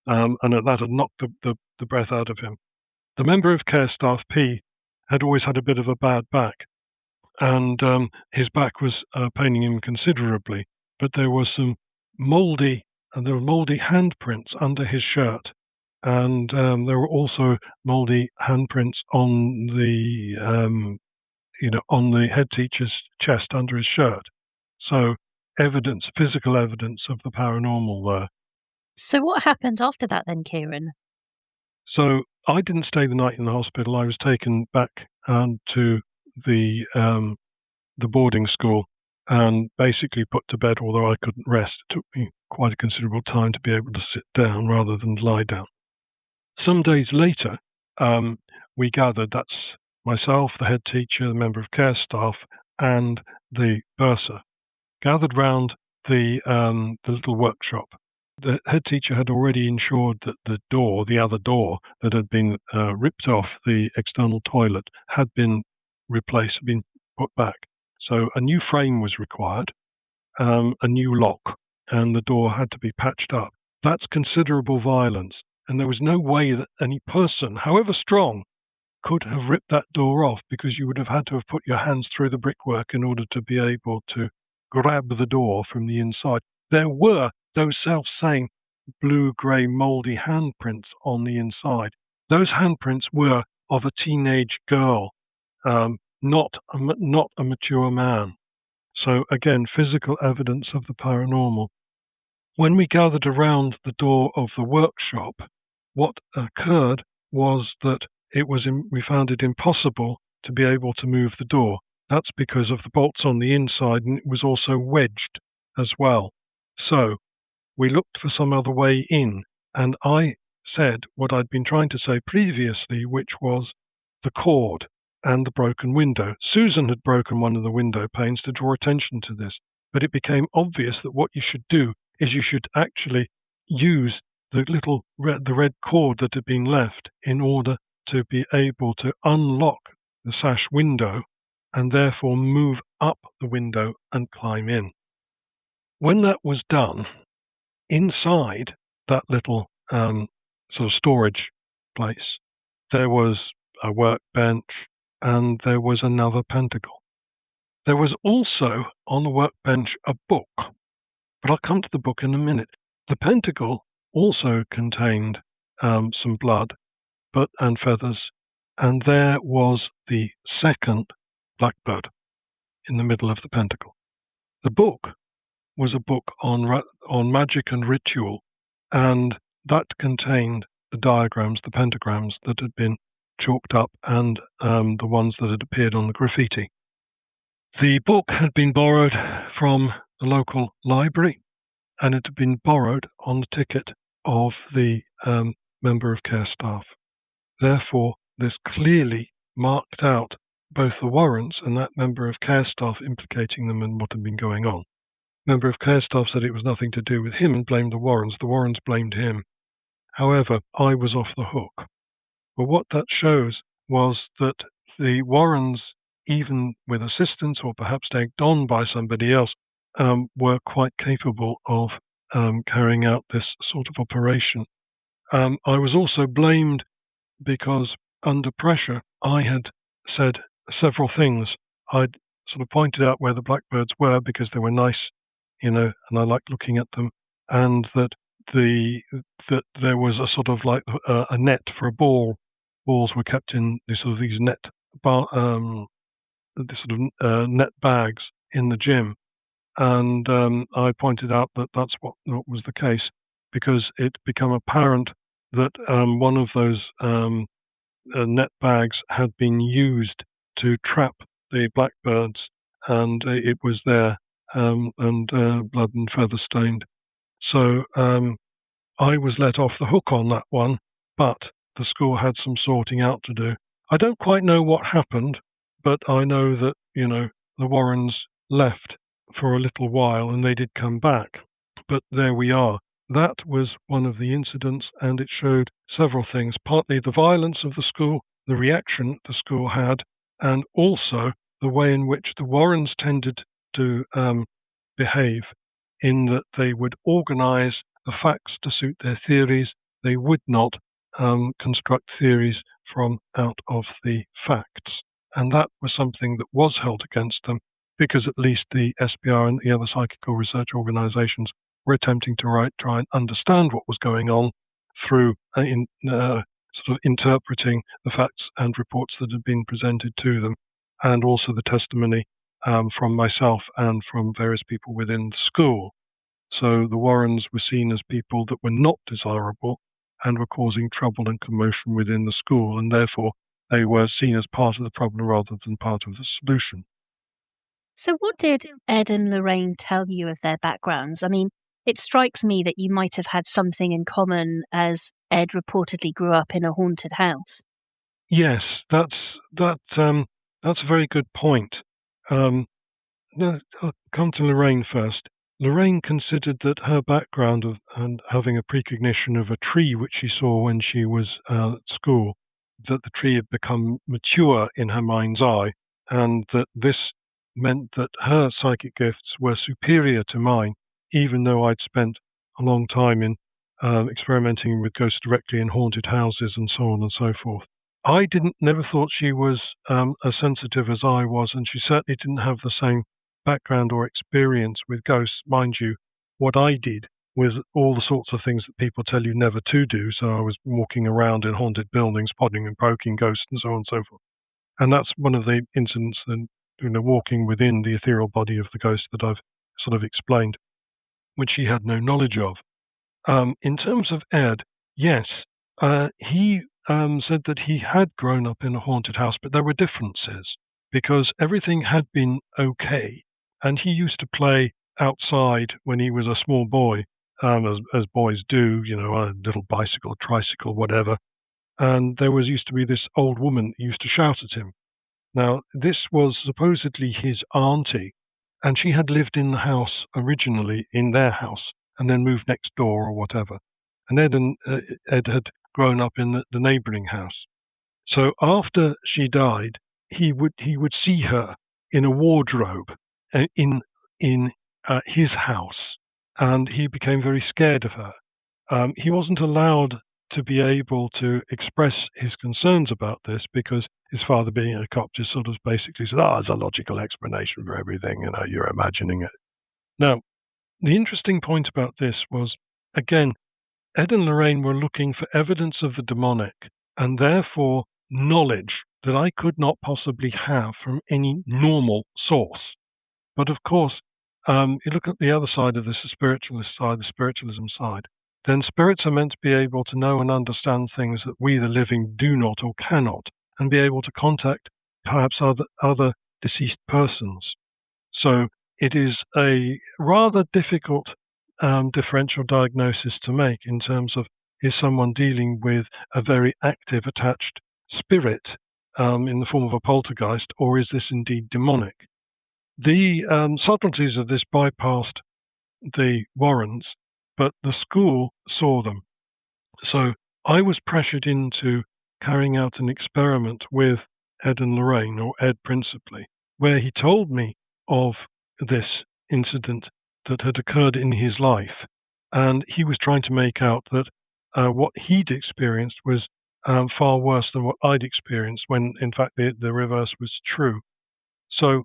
and that had knocked the breath out of him. The member of care staff, P, had always had a bit of a bad back, and his back was paining him considerably. But there were some mouldy handprints under his shirt, and there were also mouldy handprints on the on the head teacher's chest under his shirt. So physical evidence of the paranormal there. So what happened after that then, Ciaran? So I didn't stay the night in the hospital. I was taken back to the boarding school and basically put to bed, although I couldn't rest. It took me quite a considerable time to be able to sit down rather than lie down. Some days later, we gathered, that's myself, the head teacher, the member of care staff, and the bursar, gathered round the little workshop. The head teacher had already ensured that the other door that had been ripped off the external toilet, had been replaced, been put back. So a new frame was required, a new lock, and the door had to be patched up. That's considerable violence, and there was no way that any person, however strong, could have ripped that door off, because you would have had to have put your hands through the brickwork in order to be able to grab the door from the inside. There were those self-same blue-grey mouldy handprints on the inside. Those handprints were of a teenage girl, not a mature man. So again, physical evidence of the paranormal. When we gathered around the door of the workshop, what occurred was that we found it impossible to be able to move the door. That's because of the bolts on the inside, and it was also wedged as well. So we looked for some other way in, and I said what I'd been trying to say previously, which was the cord and the broken window. Susan had broken one of the window panes to draw attention to this, but it became obvious that what you should do is you should actually use the red cord that had been left in order to be able to unlock the sash window and therefore move up the window and climb in. When that was done, inside that little sort of storage place, there was a workbench and there was another pentacle. There was also on the workbench a book, but I'll come to the book in a minute. The pentacle also contained some blood and feathers, and there was the second blackbird in the middle of the pentacle. The book was a book on magic and ritual, and that contained the diagrams, the pentagrams that had been chalked up, and the ones that had appeared on the graffiti. The book had been borrowed from the local library, and it had been borrowed on the ticket of the member of care staff. Therefore, this clearly marked out both the Warrens and that member of care staff, implicating them in what had been going on. Member of care staff said it was nothing to do with him and blamed the Warrens. The Warrens blamed him. However, I was off the hook. But what that shows was that the Warrens, even with assistance or perhaps egged on by somebody else, were quite capable of carrying out this sort of operation. I was also blamed because under pressure I had said several things. I'd sort of pointed out where the blackbirds were because they were nice, and I liked looking at them, and that there was a sort of like a net for a ball. Balls were kept in these net net bags in the gym, and I pointed out that that's what was the case, because it became apparent that one of those net bags had been used to trap the blackbirds, and it was there and blood and feather stained. So I was let off the hook on that one, but the school had some sorting out to do. I don't quite know what happened, but I know that, the Warrens left for a little while and they did come back. But there we are. That was one of the incidents, and it showed several things, partly the violence of the school, the reaction the school had, and also the way in which the Warrens tended to behave, in that they would organize the facts to suit their theories. They would not construct theories from out of the facts. And that was something that was held against them, because at least the SPR and the other psychical research organizations were attempting to try and understand what was going on through sort of interpreting the facts and reports that had been presented to them, and also the testimony from myself and from various people within the school. So the Warrens were seen as people that were not desirable and were causing trouble and commotion within the school, and therefore they were seen as part of the problem rather than part of the solution. So what did Ed and Lorraine tell you of their backgrounds? I mean, it strikes me that you might have had something in common, as Ed reportedly grew up in a haunted house. Yes, that's a very good point. I'll come to Lorraine first. Lorraine considered that her background and having a precognition of a tree which she saw when she was at school, that the tree had become mature in her mind's eye, and that this meant that her psychic gifts were superior to mine, even though I'd spent a long time in experimenting with ghosts directly in haunted houses and so on and so forth. I never thought she was as sensitive as I was, and she certainly didn't have the same background or experience with ghosts. Mind you, what I did with all the sorts of things that people tell you never to do. So I was walking around in haunted buildings, prodding and poking ghosts and so on and so forth. And that's one of the incidents that, walking within the ethereal body of the ghost that I've sort of explained, which he had no knowledge of. In terms of Ed, yes, he said that he had grown up in a haunted house, but there were differences because everything had been okay. And he used to play outside when he was a small boy, as boys do, a little bicycle, tricycle, whatever. And there used to be this old woman who used to shout at him. Now, this was supposedly his auntie, and she had lived in the house originally, in their house, and then moved next door or whatever. And Ed had grown up in the neighbouring house. So after she died, he would see her in a wardrobe in his house, and he became very scared of her. He wasn't allowed to be able to express his concerns about this because his father, being a cop, just sort of basically said, there's a logical explanation for everything, you're imagining it. Now, the interesting point about this was, again, Ed and Lorraine were looking for evidence of the demonic and therefore knowledge that I could not possibly have from any normal source. But of course, you look at the other side of this, the spiritualist side, the spiritualism side, then spirits are meant to be able to know and understand things that we, the living, do not or cannot, and be able to contact perhaps other deceased persons. So it is a rather difficult differential diagnosis to make in terms of, is someone dealing with a very active, attached spirit in the form of a poltergeist, or is this indeed demonic? The subtleties of this bypassed the Warrens, but the school saw them. So I was pressured into carrying out an experiment with Ed and Lorraine, or Ed principally, where he told me of this incident that had occurred in his life. And he was trying to make out that what he'd experienced was far worse than what I'd experienced, when in fact the reverse was true. So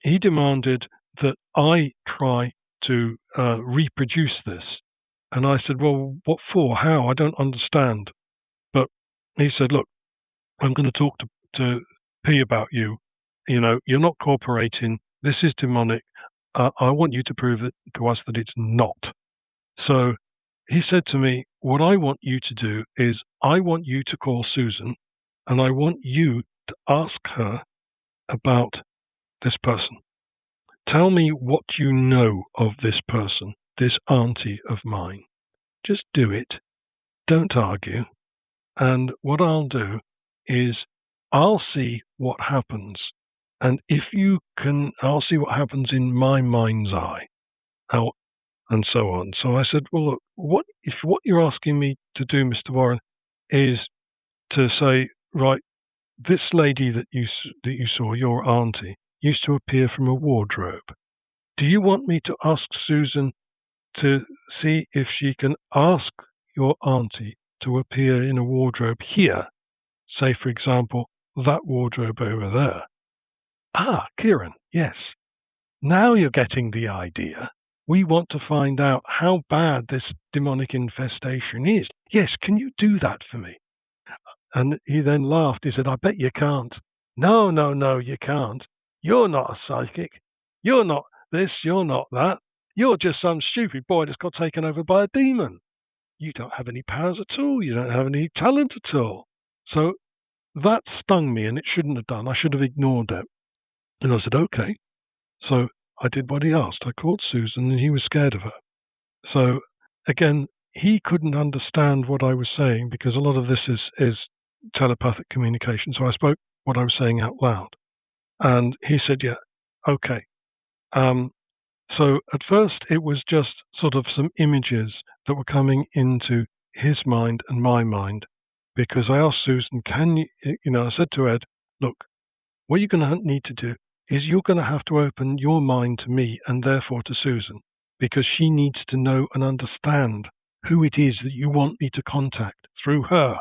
he demanded that I try to reproduce this. And I said, well, what for? How? I don't understand. But he said, look, I'm going to talk to P about you. You're not cooperating. This is demonic. I want you to prove it to us that it's not. So he said to me, what I want you to do is I want you to call Susan, and I want you to ask her about this person. Tell me what you know of this person, this auntie of mine. Just do it. Don't argue. And what I'll do is I'll see what happens. And if you can, I'll see what happens in my mind's eye. And so on. So I said, well, look, if what you're asking me to do, Mr. Warren, is to say, right, this lady that you saw, your auntie, used to appear from a wardrobe. Do you want me to ask Susan to see if she can ask your auntie to appear in a wardrobe here? Say, for example, that wardrobe over there. Ciaran, yes. Now you're getting the idea. We want to find out how bad this demonic infestation is. Yes, can you do that for me? And he then laughed. He said, I bet you can't. No, you can't. You're not a psychic. You're not this, you're not that. You're just some stupid boy that's got taken over by a demon. You don't have any powers at all. You don't have any talent at all. So that stung me, and it shouldn't have done. I should have ignored it. And I said, okay. So I did what he asked. I called Susan, and he was scared of her. So again, he couldn't understand what I was saying because a lot of this is telepathic communication. So I spoke what I was saying out loud. And he said, yeah, okay. So at first it was just sort of some images that were coming into his mind and my mind, because I asked Susan, I said to Ed, look, what you're going to need to do is you're going to have to open your mind to me and therefore to Susan, because she needs to know and understand who it is that you want me to contact through her.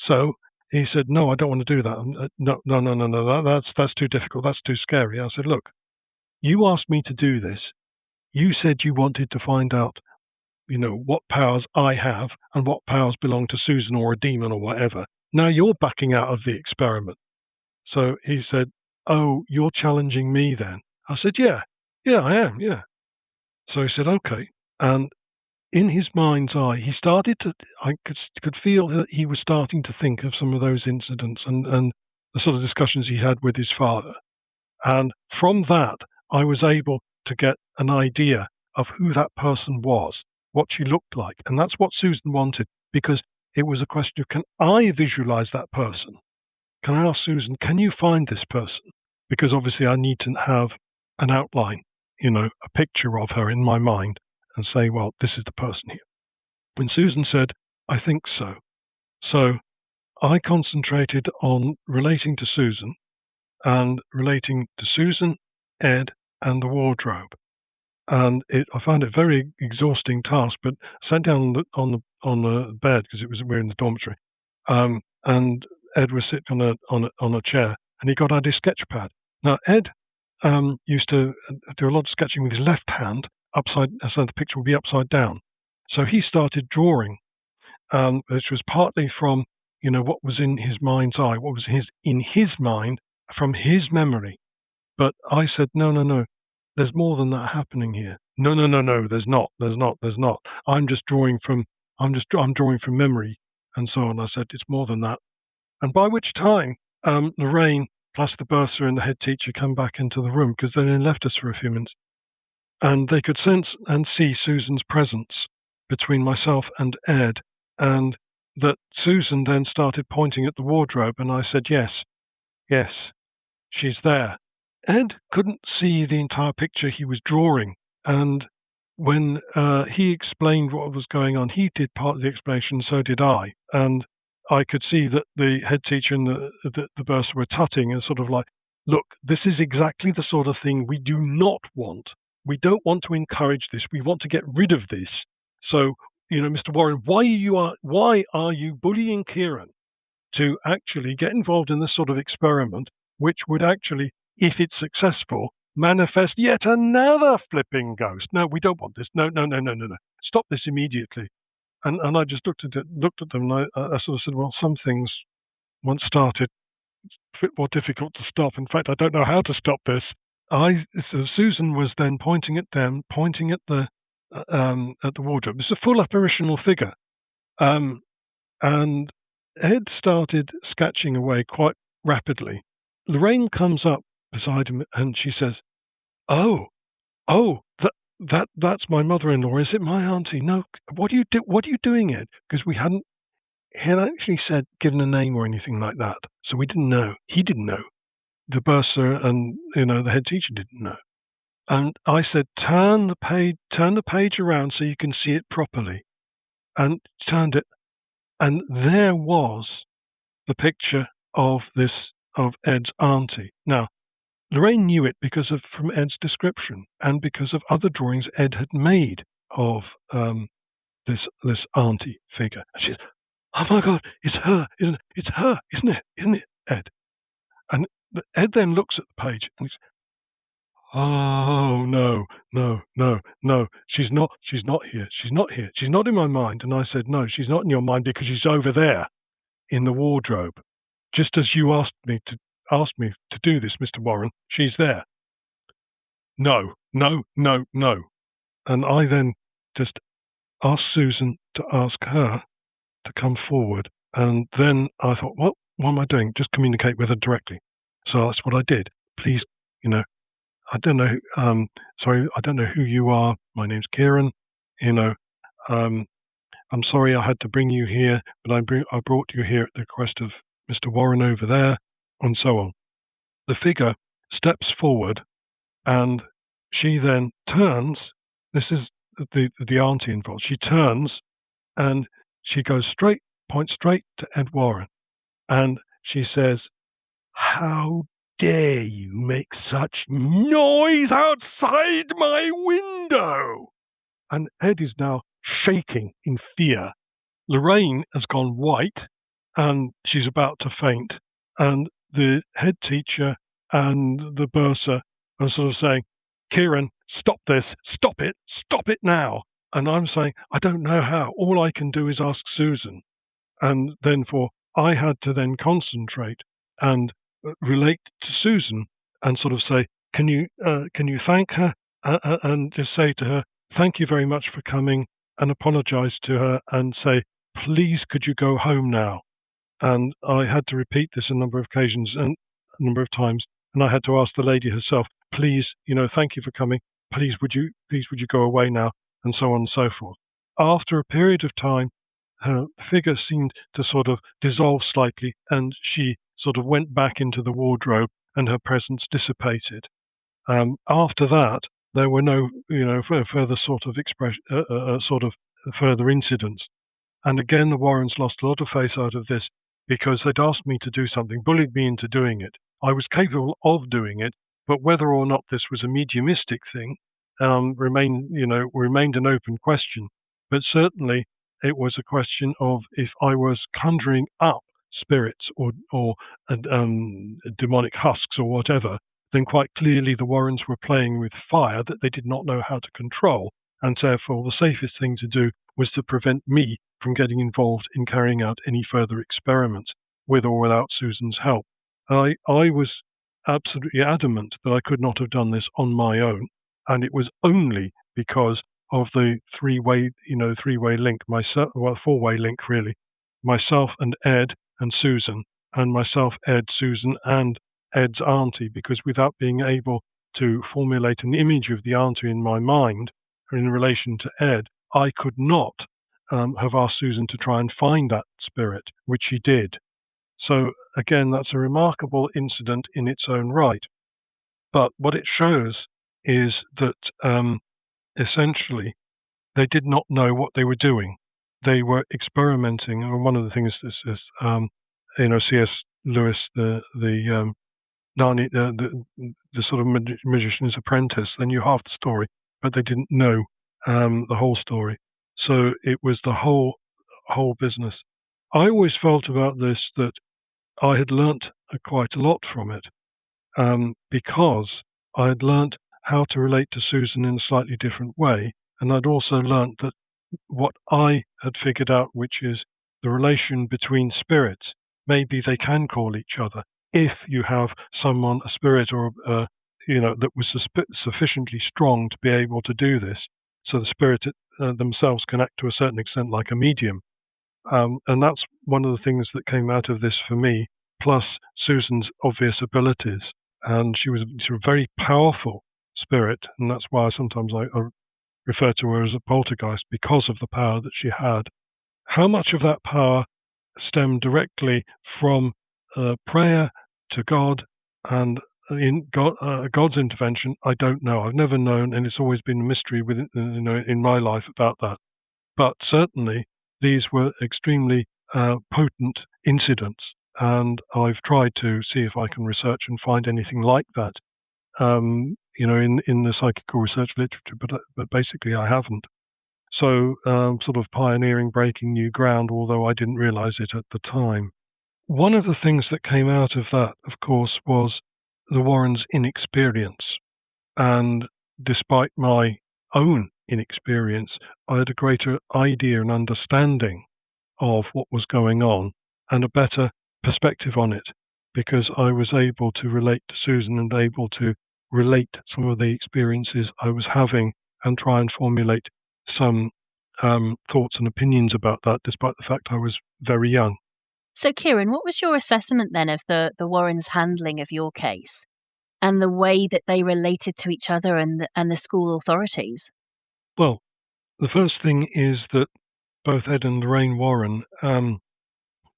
So he said, no, I don't want to do that. No, that's too difficult. That's too scary. I said, look, you asked me to do this. You said you wanted to find out, what powers I have and what powers belong to Susan or a demon or whatever. Now you're backing out of the experiment. So he said, oh, you're challenging me then? I said, yeah, I am, yeah. So he said, okay. And in his mind's eye, I could feel that he was starting to think of some of those incidents and the sort of discussions he had with his father. And from that, I was able to get an idea of who that person was, what she looked like. And that's what Susan wanted, because it was a question of, can I visualize that person? Can I ask Susan, can you find this person? Because obviously I need to have an outline, a picture of her in my mind and say, well, this is the person here. When Susan said, I think so. So I concentrated on relating to Susan and relating to Susan, Ed, and the wardrobe. And I found it a very exhausting task, but I sat down on the bed because we were in the dormitory, and Ed was sitting on a chair, and he got out his sketch pad. Now Ed used to do a lot of sketching with his left hand, so the picture would be upside down. So he started drawing, which was partly from what was in his mind's eye, what was in his mind from his memory. But I said, no. There's more than that happening here. No. There's not. I'm drawing from memory, and so on. I said it's more than that. And by which time, Lorraine plus the bursar and the head teacher come back into the room because they then left us for a few minutes, and they could sense and see Susan's presence between myself and Ed, and that Susan then started pointing at the wardrobe, and I said, yes, she's there. Ed couldn't see the entire picture he was drawing, and when he explained what was going on, he did part of the explanation, so did I. And I could see that the head teacher and the bursar were tutting and sort of like, look, this is exactly the sort of thing we do not want. We don't want to encourage this. We want to get rid of this. So, Mr. Warren, why are you bullying Ciaran to actually get involved in this sort of experiment, which would actually, if it's successful, manifest yet another flipping ghost? No, we don't want this. No. Stop this immediately. And I just looked at them, and I sort of said, well, some things, once started, it's a bit more difficult to stop. In fact, I don't know how to stop this. So Susan was then pointing at them, pointing at the wardrobe. It's a full apparitional figure. And Ed started sketching away quite rapidly. Lorraine comes up beside him and she says, "Oh, that's my mother-in-law. Is it my auntie? No. What are you doing, Ed?" Because he hadn't actually given a name or anything like that, so we didn't know. He didn't know. The bursar and the head teacher didn't know. And I said, turn the page around so you can see it properly, and turned it, and there was the picture of Ed's auntie. Now, Lorraine knew it from Ed's description and because of other drawings Ed had made of this auntie figure. And she said, "Oh my God, it's her, isn't it? It's her, isn't it, Ed?" And Ed then looks at the page and he says, "Oh no, she's not here. She's not here. She's not in my mind." And I said, "No, she's not in your mind because she's over there in the wardrobe. Just as you asked me to do this, Mr. Warren, she's there." No. And I then just asked Susan to ask her to come forward. And then I thought, what am I doing? Just communicate with her directly. So that's what I did. Please, I don't know. Sorry, I don't know who you are. My name's Ciaran. I'm sorry I had to bring you here, but I brought you here at the request of Mr. Warren over there, and so on. The figure steps forward, and she then turns. This is the auntie involved. She turns, and she points straight to Ed Warren, and she says, "How dare you make such noise outside my window?" And Ed is now shaking in fear. Lorraine has gone white and she's about to faint. And the head teacher and the bursar are sort of saying, "Ciaran, stop this, stop it now." And I'm saying, I don't know how. All I can do is ask Susan. And then I had to then concentrate and relate to Susan and sort of say, can you thank her and just say to her, thank you very much for coming, and apologize to her and say, please, could you go home now? And I had to repeat this a number of occasions and a number of times. And I had to ask the lady herself, please, thank you for coming. Please, would you go away now? And so on and so forth. After a period of time, her figure seemed to sort of dissolve slightly, and she sort of went back into the wardrobe, and her presence dissipated. After that, there were no, further sort of further incidents. And again, the Warrens lost a lot of face out of this because they'd asked me to do something, bullied me into doing it. I was capable of doing it, but whether or not this was a mediumistic thing remained an open question. But certainly, it was a question of if I was conjuring up spirits or demonic husks or whatever, then quite clearly the Warrens were playing with fire that they did not know how to control, and therefore the safest thing to do was to prevent me from getting involved in carrying out any further experiments, with or without Susan's help. I was absolutely adamant that I could not have done this on my own, and it was only because of the three-way link, four-way link really, myself and Ed and Susan, and myself, Ed, Susan, and Ed's auntie, because without being able to formulate an image of the auntie in my mind in relation to Ed, I could not have asked Susan to try and find that spirit, which she did. So again, that's a remarkable incident in its own right. But what it shows is that essentially they did not know what they were doing. They were experimenting. And one of the things is C.S. Lewis, the sort of magician's apprentice. They knew half the story, but they didn't know the whole story. So it was the whole business. I always felt about this that I had learnt quite a lot from it, because I had learnt how to relate to Susan in a slightly different way, and I'd also learnt that what I had figured out, which is the relation between spirits, maybe they can call each other if you have someone, a spirit or that was sufficiently strong to be able to do this, so the spirit themselves can act to a certain extent like a medium. And that's one of the things that came out of this for me, plus Susan's obvious abilities. And she was a very powerful spirit, and that's why sometimes I refer to her as a poltergeist, because of the power that she had. How much of that power stemmed directly from prayer to God and in God's intervention, I don't know. I've never known, and it's always been a mystery in my life about that. But certainly, these were extremely potent incidents, and I've tried to see if I can research and find anything like that, in the psychical research literature, but basically I haven't. So sort of pioneering, breaking new ground, although I didn't realize it at the time. One of the things that came out of that, of course, was the Warrens' inexperience. And despite my own inexperience, I had a greater idea and understanding of what was going on and a better perspective on it, because I was able to relate to Susan and able to relate some of the experiences I was having and try and formulate some thoughts and opinions about that, despite the fact I was very young. So, Ciaran, what was your assessment then of the Warrens' handling of your case and the way that they related to each other and the school authorities? Well, the first thing is that both Ed and Lorraine Warren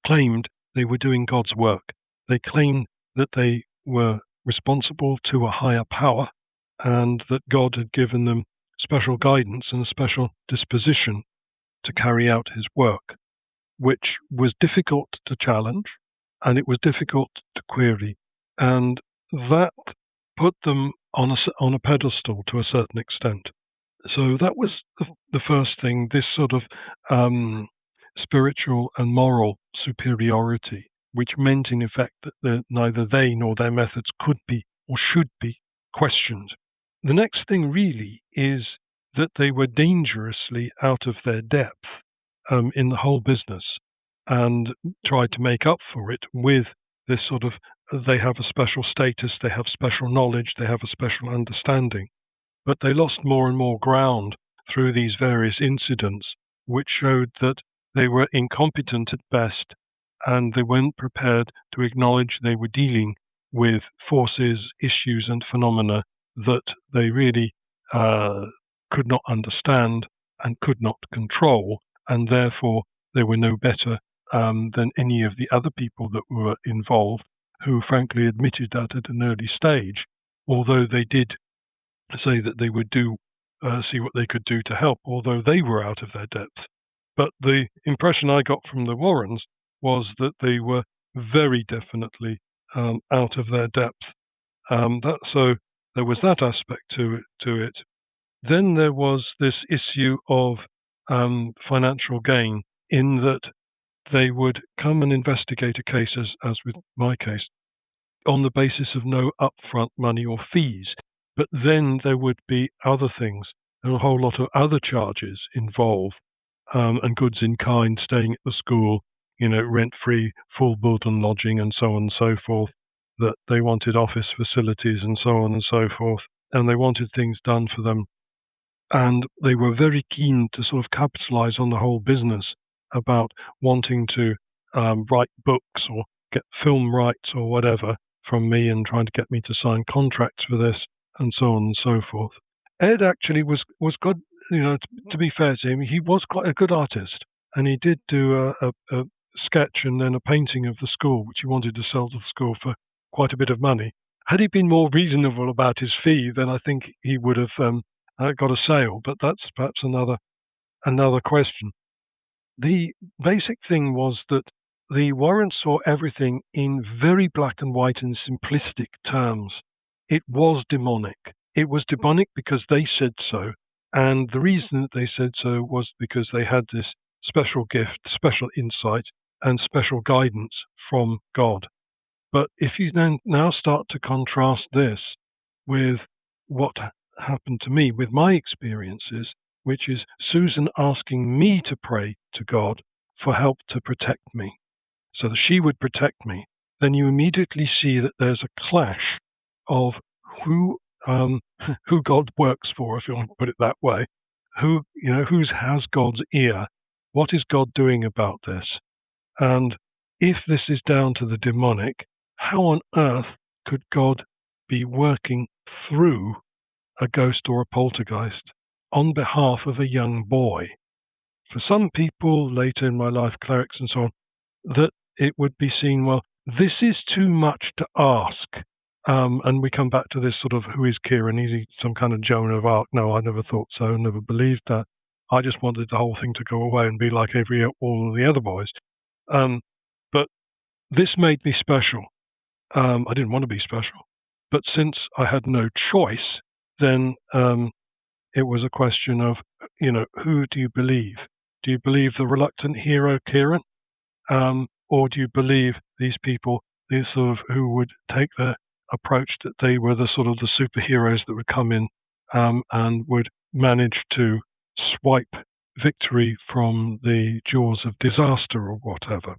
claimed they were doing God's work. They claimed that they were responsible to a higher power and that God had given them special guidance and a special disposition to carry out his work, which was difficult to challenge and it was difficult to query. And that put them on a pedestal to a certain extent. So that was the first thing, this sort of spiritual and moral superiority, which meant in effect that neither they nor their methods could be or should be questioned. The next thing really is that they were dangerously out of their depth in the whole business, and tried to make up for it with this sort of, they have a special status, they have special knowledge, they have a special understanding. But they lost more and more ground through these various incidents, which showed that they were incompetent at best, and they weren't prepared to acknowledge they were dealing with forces, issues, and phenomena that they really could not understand and could not control, and therefore they were no better than any of the other people that were involved, who frankly admitted that at an early stage, although they did say that they would see what they could do to help, although they were out of their depth. But the impression I got from the Warrens was that they were very definitely out of their depth. So there was that aspect to it. Then there was this issue of financial gain, in that they would come and investigate a case, as with my case, on the basis of no upfront money or fees. But then there would be other things. There were a whole lot of other charges involved, and goods in kind, staying at the school, rent-free, full board and lodging, and so on and so forth, that they wanted office facilities and so on and so forth, and they wanted things done for them. And they were very keen to sort of capitalize on the whole business, about wanting to write books or get film rights or whatever from me, and trying to get me to sign contracts for this, and so on and so forth. Ed actually was good, to be fair to him, he was quite a good artist, and he did do a sketch and then a painting of the school, which he wanted to sell to the school for quite a bit of money. Had he been more reasonable about his fee, then I think he would have got a sale, but that's perhaps another question. The basic thing was that the Warrens saw everything in very black and white and simplistic terms. It was demonic. It was demonic because they said so, and the reason that they said so was because they had this special gift, special insight, and special guidance from God. But if you then now start to contrast this with what happened to me, with my experiences, which is Susan asking me to pray to God for help to protect me, so that she would protect me, then you immediately see that there's a clash of who God works for, if you want to put it that way, who has God's ear, what is God doing about this, and if this is down to the demonic, how on earth could God be working through a ghost or a poltergeist on behalf of a young boy? For some people later in my life, clerics and so on, that it would be seen, well, this is too much to ask. And we come back to this sort of, who is Ciaran? Is he some kind of Joan of Arc? No, I never thought so, never believed that. I just wanted the whole thing to go away and be like all of the other boys. But this made me special. I didn't want to be special. But since I had no choice, then it was a question of, who do you believe? Do you believe the reluctant hero, Ciaran? Or do you believe these people, these sort of, who would take the approach that they were the sort of the superheroes that would come in and would manage to swipe victory from the jaws of disaster or whatever?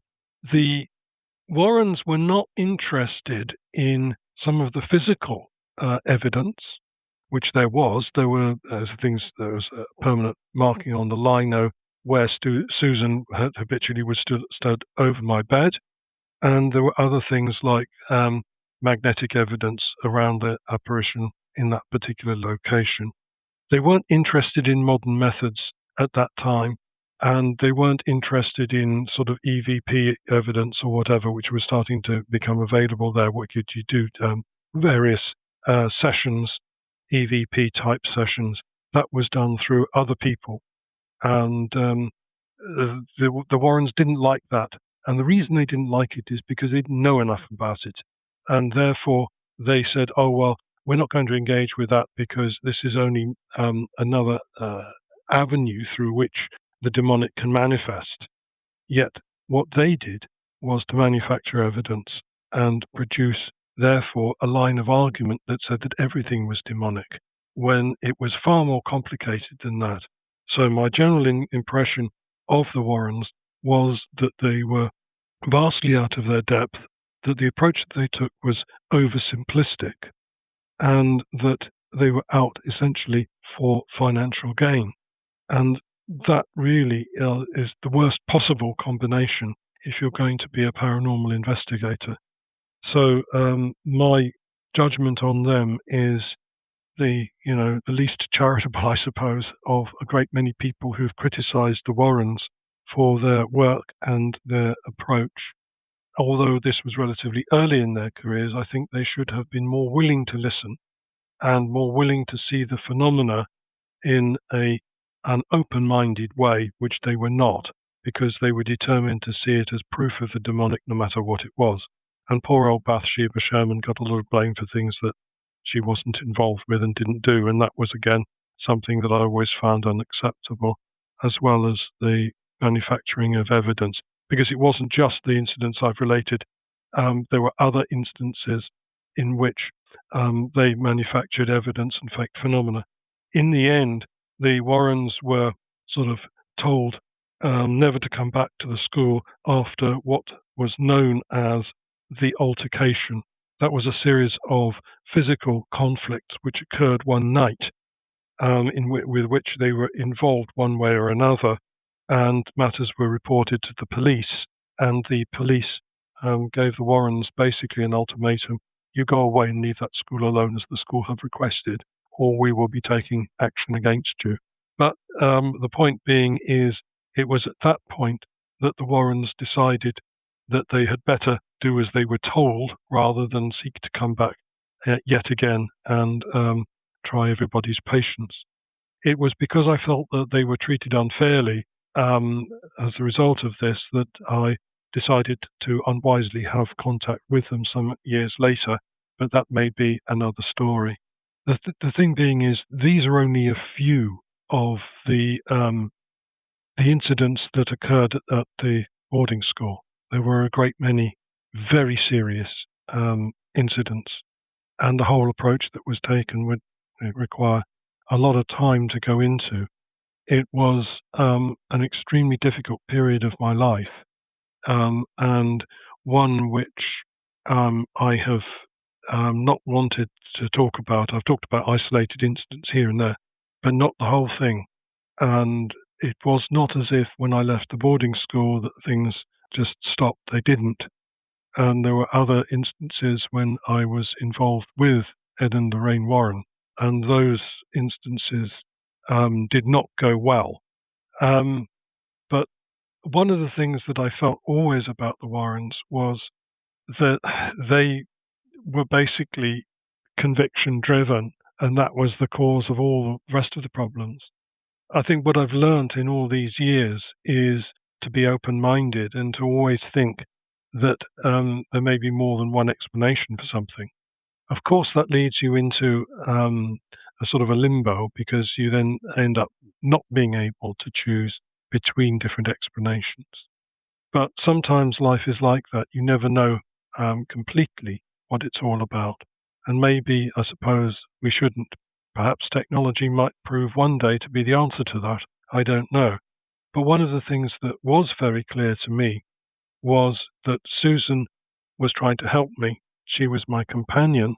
The Warrens were not interested in some of the physical evidence, which there was. There were things, there was a permanent marking on the lino where Susan habitually was stood over my bed, and there were other things like magnetic evidence around the apparition in that particular location. They weren't interested in modern methods at that time, and they weren't interested in sort of EVP evidence or whatever, which was starting to become available there. What could you do? Various sessions, EVP type sessions, that was done through other people. And the Warrens didn't like that. And the reason they didn't like it is because they didn't know enough about it. And therefore they said, oh, well, we're not going to engage with that because this is only another avenue through which the demonic can manifest. Yet what they did was to manufacture evidence and produce, therefore, a line of argument that said that everything was demonic. when it was far more complicated than that. So my general impression of the Warrens was that they were vastly out of their depth, that the approach that they took was oversimplistic, and that they were out essentially for financial gain. And that really is the worst possible combination if you're going to be a paranormal investigator. So my judgment on them is the least charitable, I suppose, of a great many people who've criticised the Warrens for their work and their approach. Although this was relatively early in their careers, I think they should have been more willing to listen and more willing to see the phenomena in an open-minded way, which they were not, because they were determined to see it as proof of the demonic no matter what it was. And poor old Bathsheba Sherman got a lot of blame for things that she wasn't involved with and didn't do, and that was, again, something that I always found unacceptable, as well as the manufacturing of evidence, because it wasn't just the incidents I've related. There were other instances in which they manufactured evidence and faked phenomena. In the end, the Warrens were sort of told never to come back to the school after what was known as the altercation. That was a series of physical conflicts which occurred one night, with which they were involved one way or another, and matters were reported to the police, and the police gave the Warrens basically an ultimatum: you go away and leave that school alone as the school have requested, or we will be taking action against you. But the point being is, it was at that point that the Warrens decided that they had better do as they were told rather than seek to come back yet again and try everybody's patience. It was because I felt that they were treated unfairly as a result of this that I decided to unwisely have contact with them some years later, but that may be another story. The thing being is, these are only a few of the incidents that occurred at the boarding school. There were a great many very serious incidents, and the whole approach that was taken would require a lot of time to go into. It was an extremely difficult period of my life, and one which I have not wanted to talk about. I've talked about isolated incidents here and there, but not the whole thing. And it was not as if when I left the boarding school that things just stopped. They didn't. And there were other instances when I was involved with Ed and Lorraine Warren, and those instances did not go well. But one of the things that I felt always about the Warrens was that they were basically conviction driven, and that was the cause of all the rest of the problems. I think what I've learned in all these years is to be open-minded and to always think that there may be more than one explanation for something. Of course, that leads you into a sort of a limbo, because you then end up not being able to choose between different explanations. But sometimes life is like that. You never know completely what it's all about. And maybe, I suppose, we shouldn't. Perhaps technology might prove one day to be the answer to that. I don't know. But one of the things that was very clear to me was that Susan was trying to help me. She was my companion,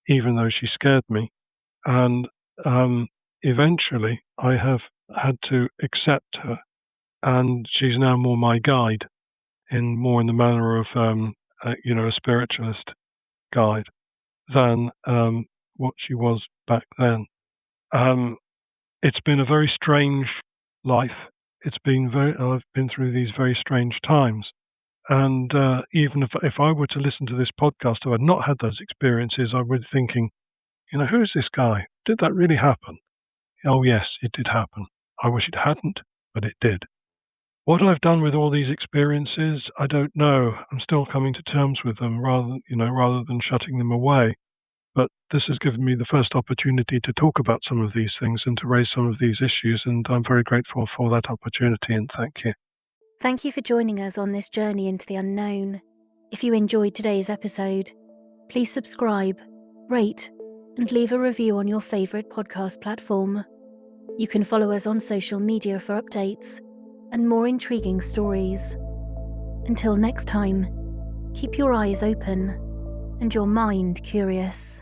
even though she scared me. And eventually I have had to accept her. And she's now more my guide, more in the manner of a spiritualist guide than what she was back then. It's been a very strange life. I've been through these very strange times. And even if I were to listen to this podcast, if I'd not had those experiences, I would be thinking, who's this guy? Did that really happen? Oh, yes, it did happen. I wish it hadn't, but it did. What I've done with all these experiences, I don't know. I'm still coming to terms with them rather than shutting them away. But this has given me the first opportunity to talk about some of these things and to raise some of these issues, and I'm very grateful for that opportunity, and thank you. Thank you for joining us on this journey into the unknown. If you enjoyed today's episode, please subscribe, rate, and leave a review on your favourite podcast platform. You can follow us on social media for updates and more intriguing stories. Until next time, keep your eyes open and your mind curious.